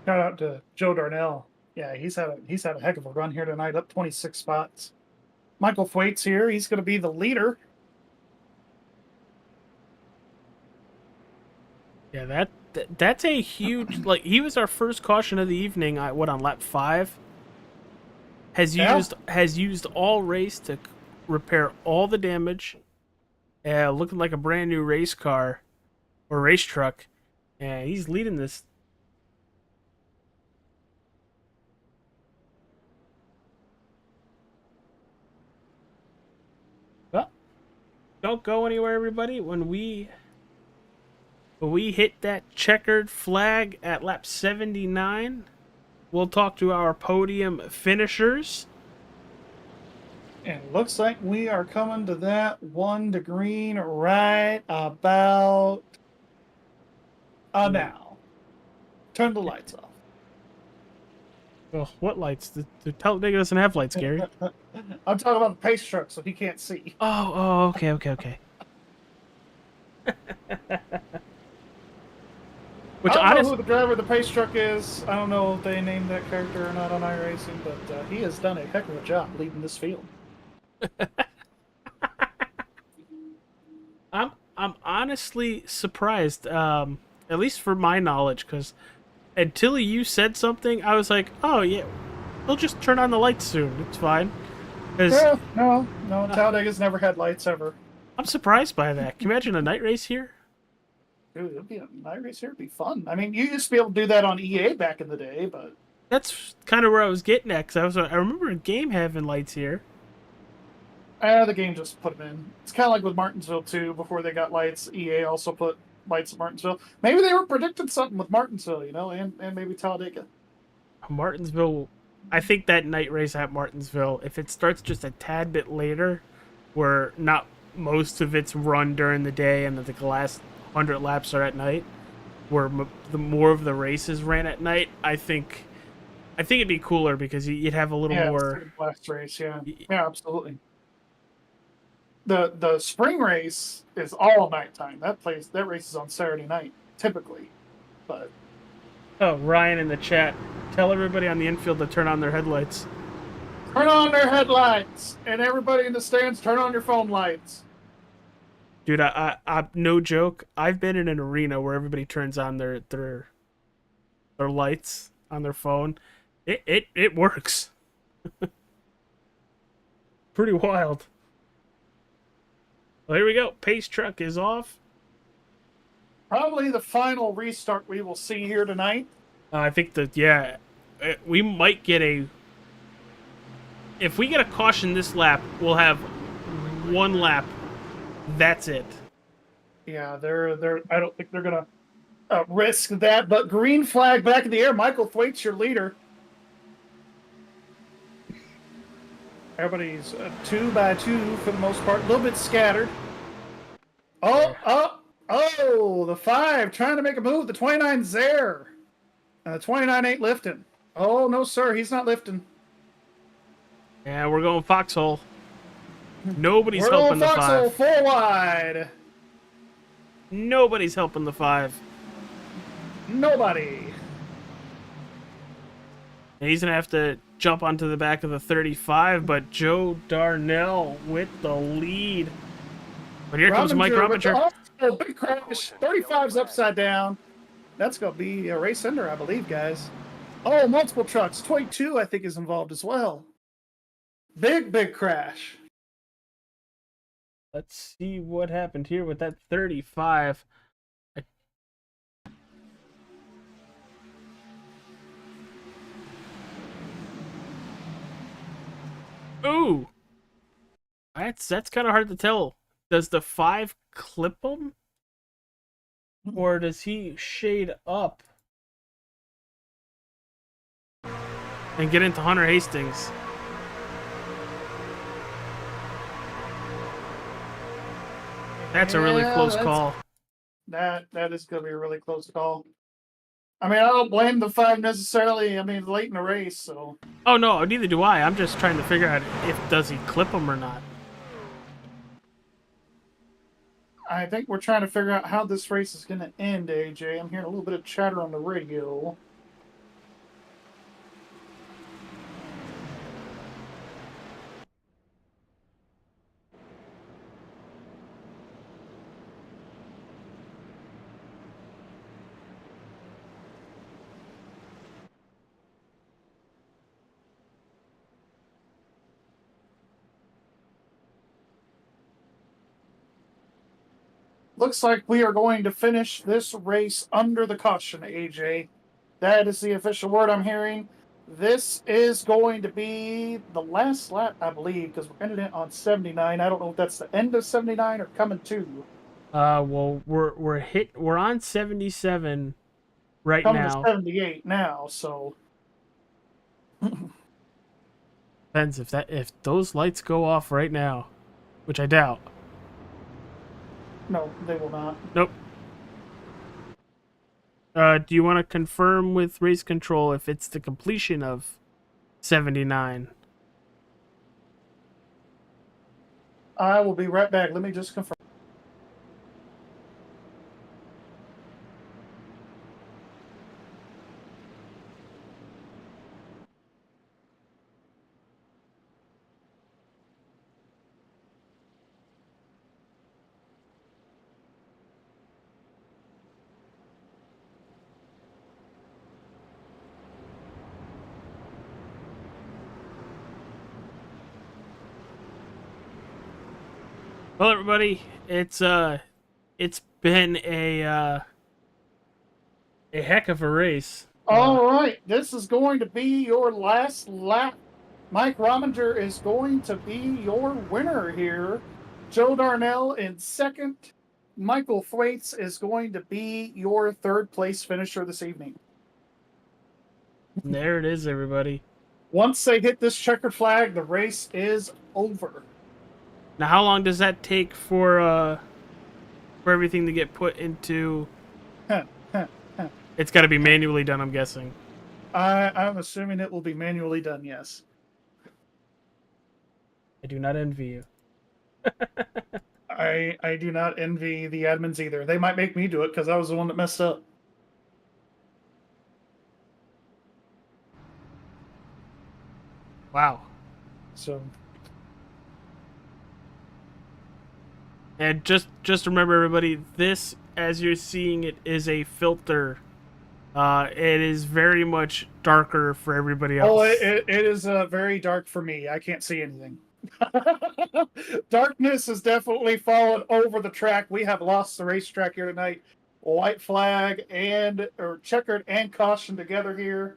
Shout out to Joe Darnell. Yeah, he's had a heck of a run here tonight, up 26 spots. Michael Thwaites here. He's going to be the leader. Yeah, that's a huge, like, he was our first caution of the evening. On lap 5? Has used all race to repair all the damage. Looking like a brand new race car or race truck. And he's leading this. Well, don't go anywhere, everybody. When we hit that checkered flag at lap 79, we'll talk to our podium finishers. And it looks like we are coming to that one to green right about now. Turn the lights off. Oh, what lights? The Talladega doesn't have lights, Gary. I'm talking about the pace truck, so he can't see. Oh, okay. Which I don't know who the driver of the pace truck is. I don't know if they named that character or not on iRacing, but he has done a heck of a job leading this field. I'm honestly surprised, at least for my knowledge, because until you said something, I was like, oh yeah, they'll just turn on the lights soon. It's fine. No, Talladega's never had lights ever. I'm surprised by that. Can you imagine a night race here? Dude, it'd be a night race here. It'd be fun. I mean, you used to be able to do that on EA back in the day, but that's kind of where I was getting at. Cause I remember a game having lights here. The game just put them in. It's kind of like with Martinsville too. Before they got lights, EA also put lights at Martinsville. Maybe they were predicting something with Martinsville, and maybe Talladega. Martinsville, I think that night race at Martinsville, if it starts just a tad bit later, where not most of it's run during the day and the last 100 laps are at night, where the more of the races ran at night, I think it'd be cooler because you'd have a little more. Blast race, yeah, absolutely. The spring race is all nighttime. That race is on Saturday night typically, but. Oh, Ryan in the chat, tell everybody on the infield to turn on their headlights. Turn on their headlights, and everybody in the stands, turn on your phone lights. Dude, I no joke. I've been in an arena where everybody turns on their lights on their phone. It works. Pretty wild. Well, here we go. Pace truck is off. Probably the final restart we will see here tonight. I think we might get a. If we get a caution this lap, we'll have one lap. That's it. Yeah, I don't think they're gonna risk that. But green flag back in the air. Michael Thwaites, your leader. Everybody's 2 by 2 for the most part. A little bit scattered. Oh! The 5 trying to make a move. The 29's there. The 29 ain't lifting. Oh no, sir, he's not lifting. Yeah, we're going foxhole. Nobody's helping the 5. 4 wide. Nobody's helping the 5. Nobody. And he's gonna have to jump onto the back of the 35, but Joe Darnell with the lead. But here comes Mike Robinger. Big crash. 35's upside down. That's gonna be a race ender, I believe, guys. Oh, multiple trucks. 22, I think, is involved as well. Big crash. Let's see what happened here with that 35. Ooh! That's kind of hard to tell. Does the 5 clip him? Or does he shade up and get into Hunter Hastings? That's a really close call. That is going to be a really close call. I mean, I don't blame the 5 necessarily. I mean, late in the race, so. Oh no, neither do I. I'm just trying to figure out does he clip him or not. I think we're trying to figure out how this race is going to end, AJ. I'm hearing a little bit of chatter on the radio. Looks like we are going to finish this race under the caution, AJ. That is the official word I'm hearing. This is going to be the last lap, I believe, because we're ending it on 79. I don't know if that's the end of 79 or coming to. Well, we're on 77 right coming now. To 78 now, so. Depends if those lights go off right now, which I doubt. No, they will not. Nope. Do you want to confirm with race control if it's the completion of 79? I will be right back. Let me just confirm. Well, everybody, it's been a heck of a race. All right, this is going to be your last lap. Mike Robinger is going to be your winner here. Joe Darnell in second. Michael Thwaites is going to be your third place finisher this evening. And there it is, everybody. Once they hit this checkered flag, the race is over. Now, how long does that take for everything to get put into It's got to be manually done, I'm guessing. I'm assuming it will be manually done, yes. I do not envy you. I do not envy the admins either. They might make me do it because I was the one that messed up. Wow. So, and just remember, everybody, this, as you're seeing it, is a filter. It is very much darker for everybody else. oh, it is very dark for me. I can't see anything. Darkness has definitely fallen over the track. We have lost the racetrack here tonight. White flag or checkered and caution together here.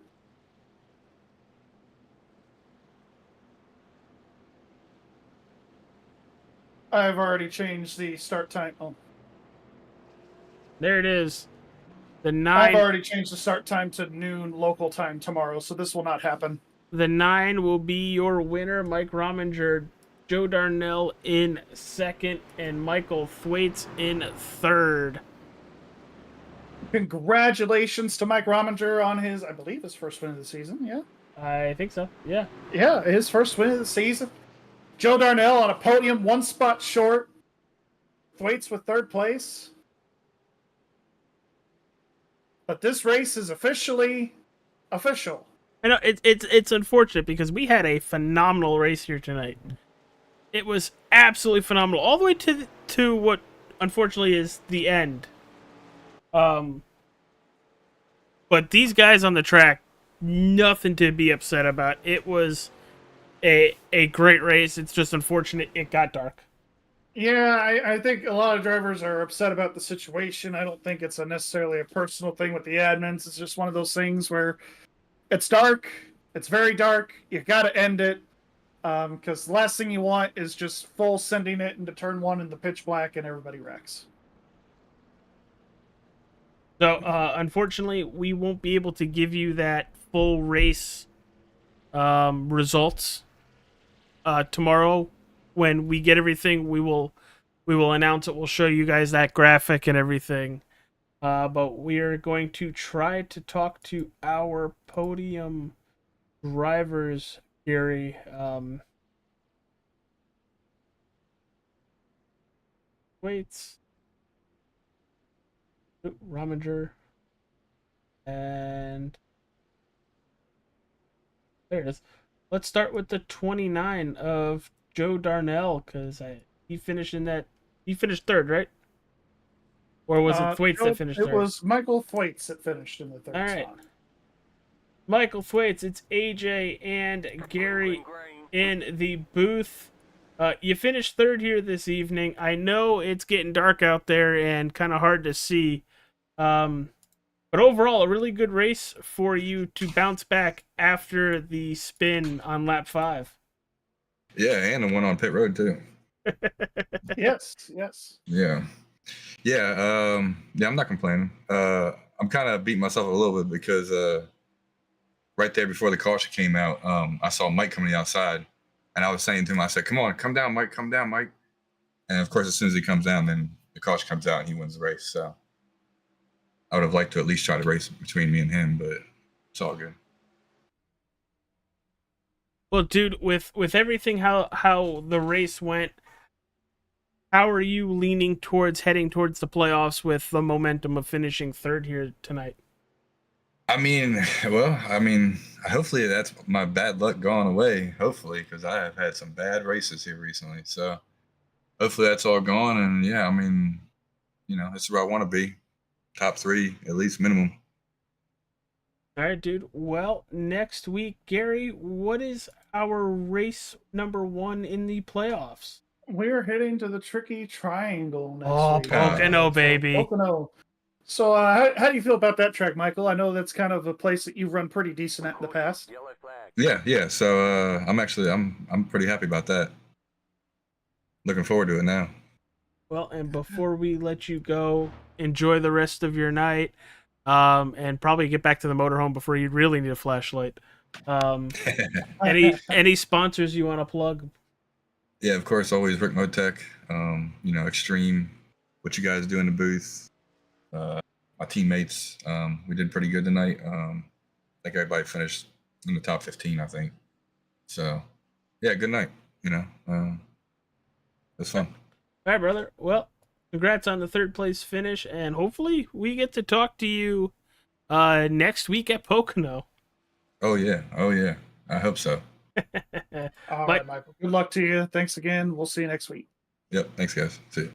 I've already changed the start time. Oh, There it is. The I've 9. already changed the start time to noon local time tomorrow, so this will not happen. The 9 will be your winner, Mike Rominger, Joe Darnell in second, and Michael Thwaites in third. Congratulations to Mike Rominger on his, I believe, his first win of the season. Yeah. I think so. Yeah. Yeah, his first win of the season. Joe Darnell on a podium, 1 spot short. Thwaites with third place. But this race is officially official. I know it's unfortunate because we had a phenomenal race here tonight. It was absolutely phenomenal, all the way to what unfortunately is the end. But these guys on the track, nothing to be upset about. It was a great race. It's just unfortunate it got dark. Yeah, I think a lot of drivers are upset about the situation. I don't think it's necessarily a personal thing with the admins. It's just one of those things where it's dark. It's very dark. You got to end it. Because the last thing you want is just full sending it into turn 1 in the pitch black and everybody wrecks. So, unfortunately, we won't be able to give you that full race results tomorrow. When we get everything, we will announce it. We'll show you guys that graphic and everything. But we are going to try to talk to our podium drivers, Gary. Waits. Rominger. And there it is. Let's start with the 29 of Joe Darnell, because he finished third, right? Or was it Thwaites that finished third? It was Michael Thwaites that finished in the third spot. Michael Thwaites, it's AJ and Gary in the booth. You finished third here this evening. I know it's getting dark out there and kind of hard to see. But overall, a really good race for you to bounce back after the spin on lap 5. Yeah, and the one on pit road too. Yes. Yeah. I'm not complaining. I'm kind of beating myself a little bit because right there before the caution came out, I saw Mike coming outside, and I was saying to him, I said, "Come on, come down, Mike, come down, Mike." And of course, as soon as he comes down, then the caution comes out and he wins the race. So I would have liked to at least try to race between me and him, but it's all good. Well, dude, with everything how the race went, how are you leaning towards heading towards the playoffs with the momentum of finishing third here tonight? Hopefully that's my bad luck gone away. Hopefully, because I have had some bad races here recently. So hopefully that's all gone. And yeah, that's where I want to be. Top 3, at least minimum. All right, dude. Well, next week, Gary, what is our race number 1 in the playoffs? We're heading to the Tricky Triangle next week. Pocono, baby. Pocono. So how do you feel about that track, Michael? I know that's kind of a place that you've run pretty decent at in the past. Yeah. So I'm pretty happy about that. Looking forward to it now. Well, and before we let you go, enjoy the rest of your night. And probably get back to the motorhome before you really need a flashlight. Any sponsors you want to plug? Yeah, of course, always RICMOTECH. Extreme, what you guys do in the booth. my teammates. We did pretty good tonight. I think everybody finished in the top 15, I think. So, yeah, good night. You know, it was fun. All right, brother. Well, congrats on the 3rd place finish, and hopefully we get to talk to you next week at Pocono. Oh yeah, I hope so. All right, Michael. Good luck to you. Thanks again. We'll see you next week. Yep. Thanks, guys. See you.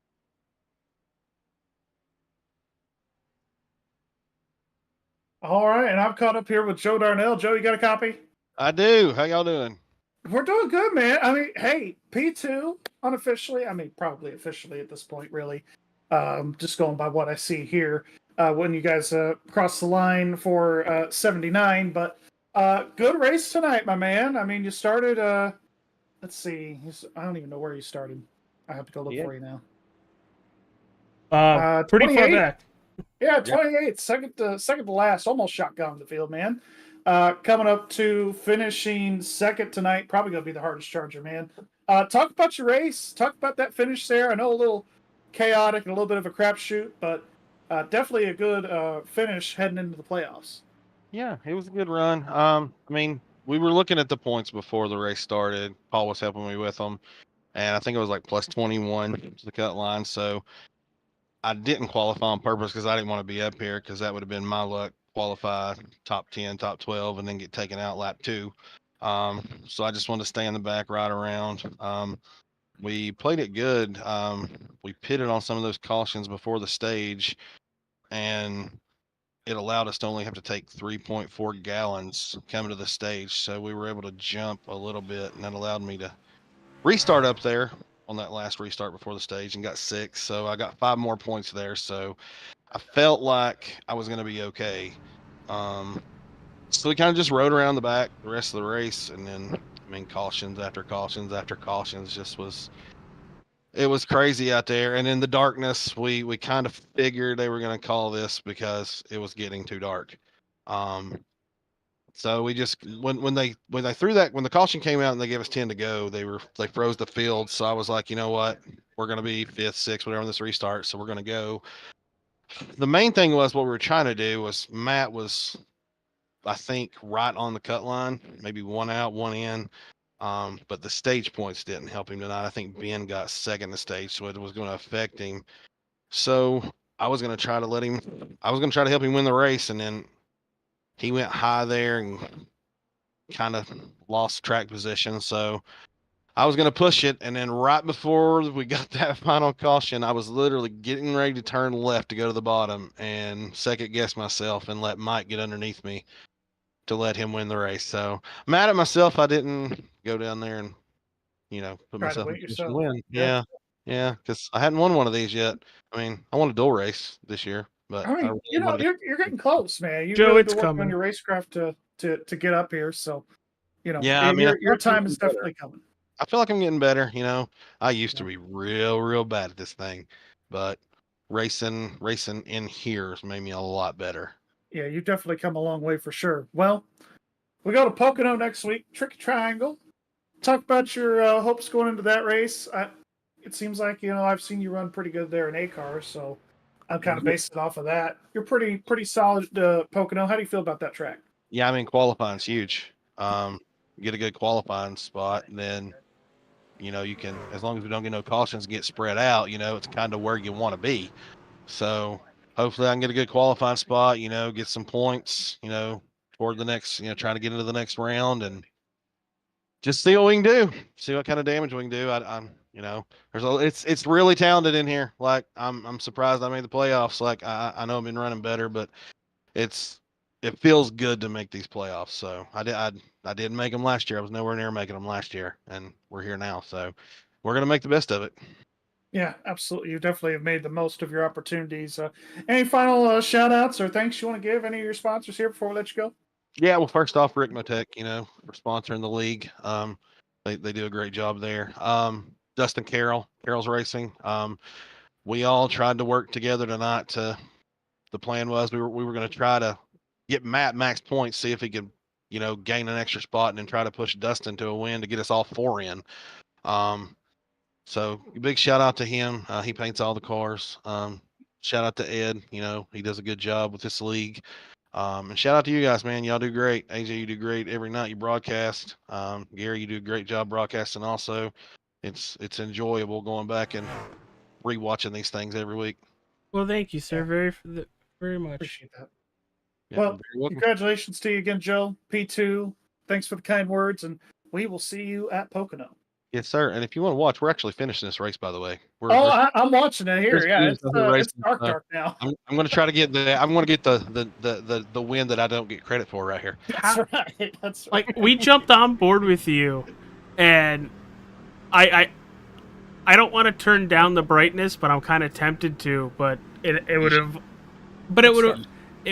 All right, and I'm caught up here with Joe Darnell. Joe, you got a copy? I do. How y'all doing? We're doing good, man. I mean, hey, P2 unofficially. I mean, probably officially at this point, really. Just going by what I see here. When you guys crossed the line for 79, but good race tonight, my man. I mean, you started. Let's see. I don't even know where you started. I have to go look for you now. Pretty far back. Yeah, 28, second to last, almost shotgun the field, man. Coming up to finishing second tonight, probably going to be the hardest charger, man. Talk about your race. Talk about that finish there. I know a little chaotic and a little bit of a crapshoot, but definitely a good finish heading into the playoffs. Yeah, it was a good run. I mean, we were looking at the points before the race started. Paul was helping me with them, and I think it was like plus 21 to the cut line. So I didn't qualify on purpose because I didn't want to be up here because that would have been my luck. Qualify top 10, top 12, and then get taken out lap 2. So I just wanted to stay in the back, right around. We played it good. We pitted on some of those cautions before the stage, and it allowed us to only have to take 3.4 gallons coming to the stage. So we were able to jump a little bit, and that allowed me to restart up there on that last restart before the stage and got 6. So I got 5 more points there. So I felt like I was going to be okay. So we kind of just rode around the back the rest of the race, and then, I mean, cautions after cautions after cautions. It was crazy out there. And in the darkness, we kind of figured they were going to call this because it was getting too dark. So we just, when they threw that, when the caution came out and they gave us 10 to go, they froze the field. So I was like, you know what, we're going to be 5th, 6th, whatever this restart. So we're going to go. The main thing was what we were trying to do was Matt was, I think, right on the cut line, maybe 1 out, 1 in. But the stage points didn't help him tonight. I think Ben got 2nd the stage, so it was going to affect him. So I was going to try to help him win the race, and then he went high there and kind of lost track position. So I was going to push it, and then right before we got that final caution, I was literally getting ready to turn left to go to the bottom and second guess myself and let Mike get underneath me to let him win the race. So mad at myself I didn't go down there and, you know, put myself in a position to win. Yeah, because I hadn't won one of these yet. I mean, I won a dual race this year, but I mean, you're getting close, man. You Joe, really it's been working coming on your racecraft to get up here. So, you know, yeah, I mean, your time is definitely coming. I feel like I'm getting better. You know, I used to be real bad at this thing, but racing in here has made me a lot better. Yeah, you've definitely come a long way for sure. Well, we go to Pocono next week, Tricky Triangle. Talk about your hopes going into that race. It seems like, you know, I've seen you run pretty good there in A-cars, so I'm kind of basing it off of that. You're pretty solid Pocono. How do you feel about that track? Yeah, I mean, qualifying's huge. Get a good qualifying spot, and then, you know, you can, as long as we don't get no cautions, get spread out, you know, it's kind of where you want to be. So hopefully I can get a good qualifying spot, you know, get some points, you know, toward the next, you know, trying to get into the next round and just see what we can do, see what kind of damage we can do. I'm, you know, it's really talented in here. Like I'm surprised I made the playoffs. Like I know I've been running better, but it feels good to make these playoffs. So I didn't make them last year. I was nowhere near making them last year, and we're here now. So we're going to make the best of it. Yeah, absolutely. You definitely have made the most of your opportunities. Any final shout outs or thanks you want to give any of your sponsors here before we let you go? Yeah, well, first off, RICMOTECH, you know, for sponsoring the league. They do a great job there. Dustin Carroll's Racing. We all tried to work together tonight. The plan was we were going to try to get Matt max points, see if he could, you know, gain an extra spot, and then try to push Dustin to a win to get us all 4 in. So big shout out to him. He paints all the cars. Shout out to Ed. He does a good job with this league. And shout out to you guys, man. Y'all do great. AJ, you do great every night you broadcast. Gary, you do a great job broadcasting also. It's enjoyable going back and rewatching these things every week. Well, thank you, sir. Very much. Appreciate that. Yeah, Well, very welcome. congratulations to you again, Joe. P2, thanks for the kind words, and we will see you at Pocono. Yes, sir. And if you want to watch, we're actually finishing this race, by the way. I'm watching it here. Yeah, it's dark now. I'm going to try to get the win that I don't get credit for right here. That's right. That's right. Like, we jumped on board with you, and I don't want to turn down the brightness, but I'm kind of tempted to. But it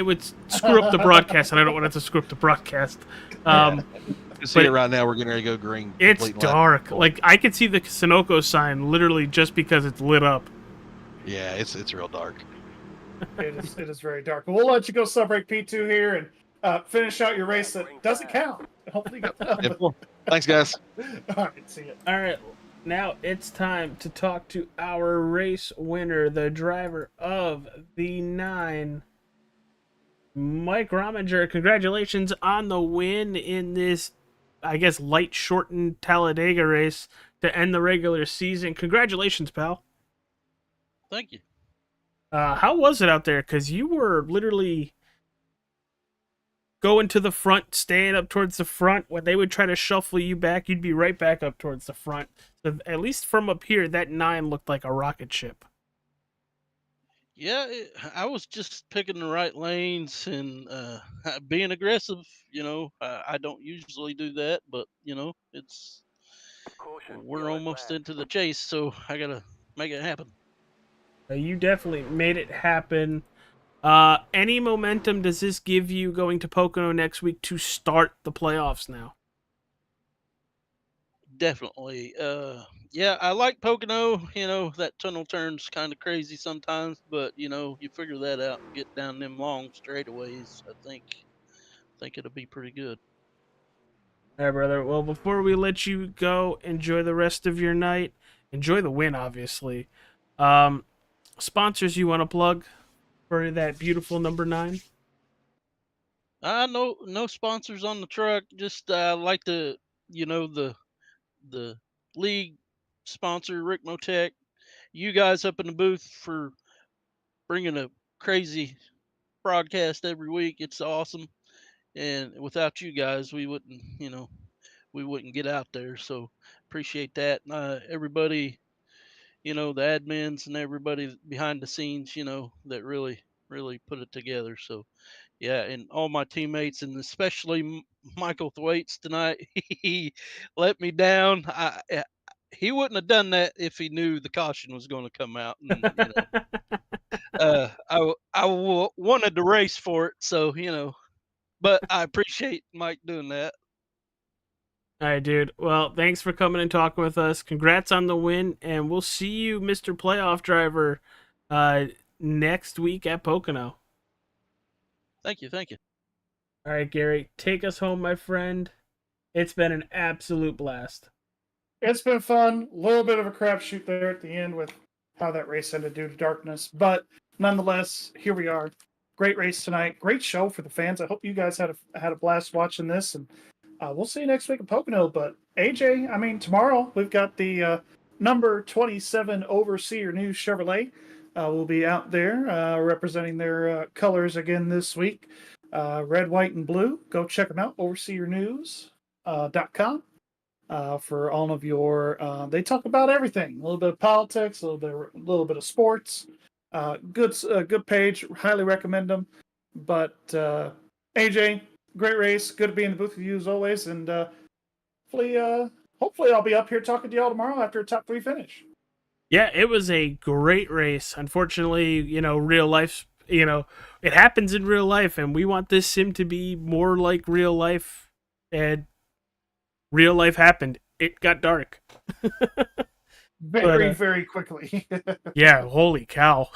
would screw up the broadcast, and I don't want it to screw up the broadcast. You see it right now. We're getting ready to go green. It's dark. Like, I could see the Sunoco sign literally just because it's lit up. Yeah, it's real dark. It is very dark. But we'll let you go celebrate P2 here and finish out your race that doesn't count. Hopefully you get Cool. Thanks, guys. All right, see you. All right, now it's time to talk to our race winner, the driver of the 9, Mike Rominger. Congratulations on the win in this, I guess, light shortened Talladega race to end the regular season. Congratulations, pal. Thank you. How was it out there? Because you were literally going to the front, staying up towards the front. When they would try to shuffle you back, you'd be right back up towards the front. So at least from up here, that 9 looked like a rocket ship. Yeah, I was just picking the right lanes and being aggressive. I don't usually do that, but we're almost into the chase, so I gotta make it happen. You definitely made it happen. Any momentum does this give you going to Pocono next week to start the playoffs now? Definitely. Yeah, I like Pocono. That tunnel turns kind of crazy sometimes, but you figure that out and get down them long straightaways. I think it'll be pretty good. All right, brother. Well, before we let you go, enjoy the rest of your night. Enjoy the win, obviously. Sponsors you want to plug for that beautiful number 9? No sponsors on the truck. Just like the league sponsor, RICMOTECH. You guys up in the booth for bringing a crazy broadcast every week. It's awesome. And without you guys, we wouldn't get out there. So appreciate that. Everybody, the admins and everybody behind the scenes, that really put it together. So yeah, and all my teammates, and especially Michael Thwaites tonight, he let me down. He wouldn't have done that if he knew the caution was going to come out. And, I wanted to race for it, so but I appreciate Mike doing that. All right, dude. Well, thanks for coming and talking with us. Congrats on the win, and we'll see you, Mr. Playoff Driver, next week at Pocono. Thank you. All right, Gary, take us home, my friend. It's been an absolute blast. It's been fun. A little bit of a crapshoot there at the end with how that race ended due to darkness. But nonetheless, here we are. Great race tonight. Great show for the fans. I hope you guys had a blast watching this. And we'll see you next week at Pocono. But AJ, tomorrow we've got the number 27 Overseer News Chevrolet. Will be out there representing their colors again this week. Red, white, and blue. Go check them out. overseernews.com. For all of your, they talk about everything. A little bit of politics, a little bit of sports. Good page. Highly recommend them. But AJ, great race. Good to be in the booth with you as always. And hopefully I'll be up here talking to y'all tomorrow after a top 3 finish. Yeah, it was a great race. Unfortunately, real life, it happens in real life, and we want this sim to be more like real life. And real life happened. It got dark. Very quickly. Yeah, holy cow.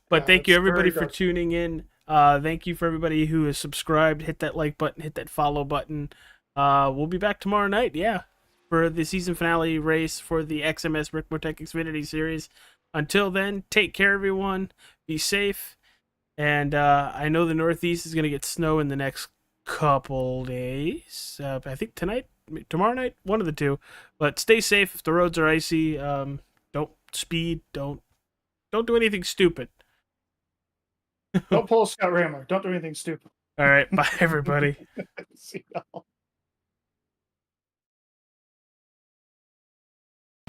But thank you, everybody, for dark. tuning in. Thank you for everybody who has subscribed. Hit that like button. Hit that follow button. We'll be back tomorrow night, for the season finale race for the XMS RICMOTECH Xfinity Series. Until then, take care, everyone. Be safe. And I know the Northeast is going to get snow in the next couple days. I think tomorrow night, one of the two. But stay safe if the roads are icy. Don't speed. Don't do anything stupid. Don't pull a Scott Ramler. Don't do anything stupid. All right. Bye, everybody. See y'all.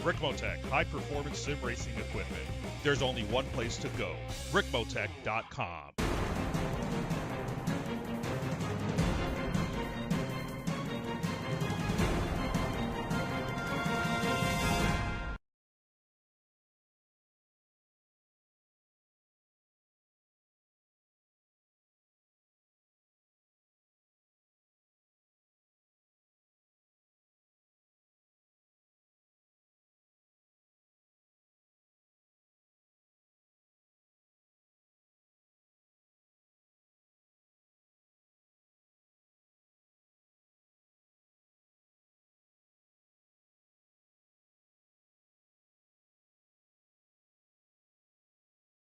RICMOTECH, high-performance sim racing equipment. There's only one place to go, RICMOTECH.com.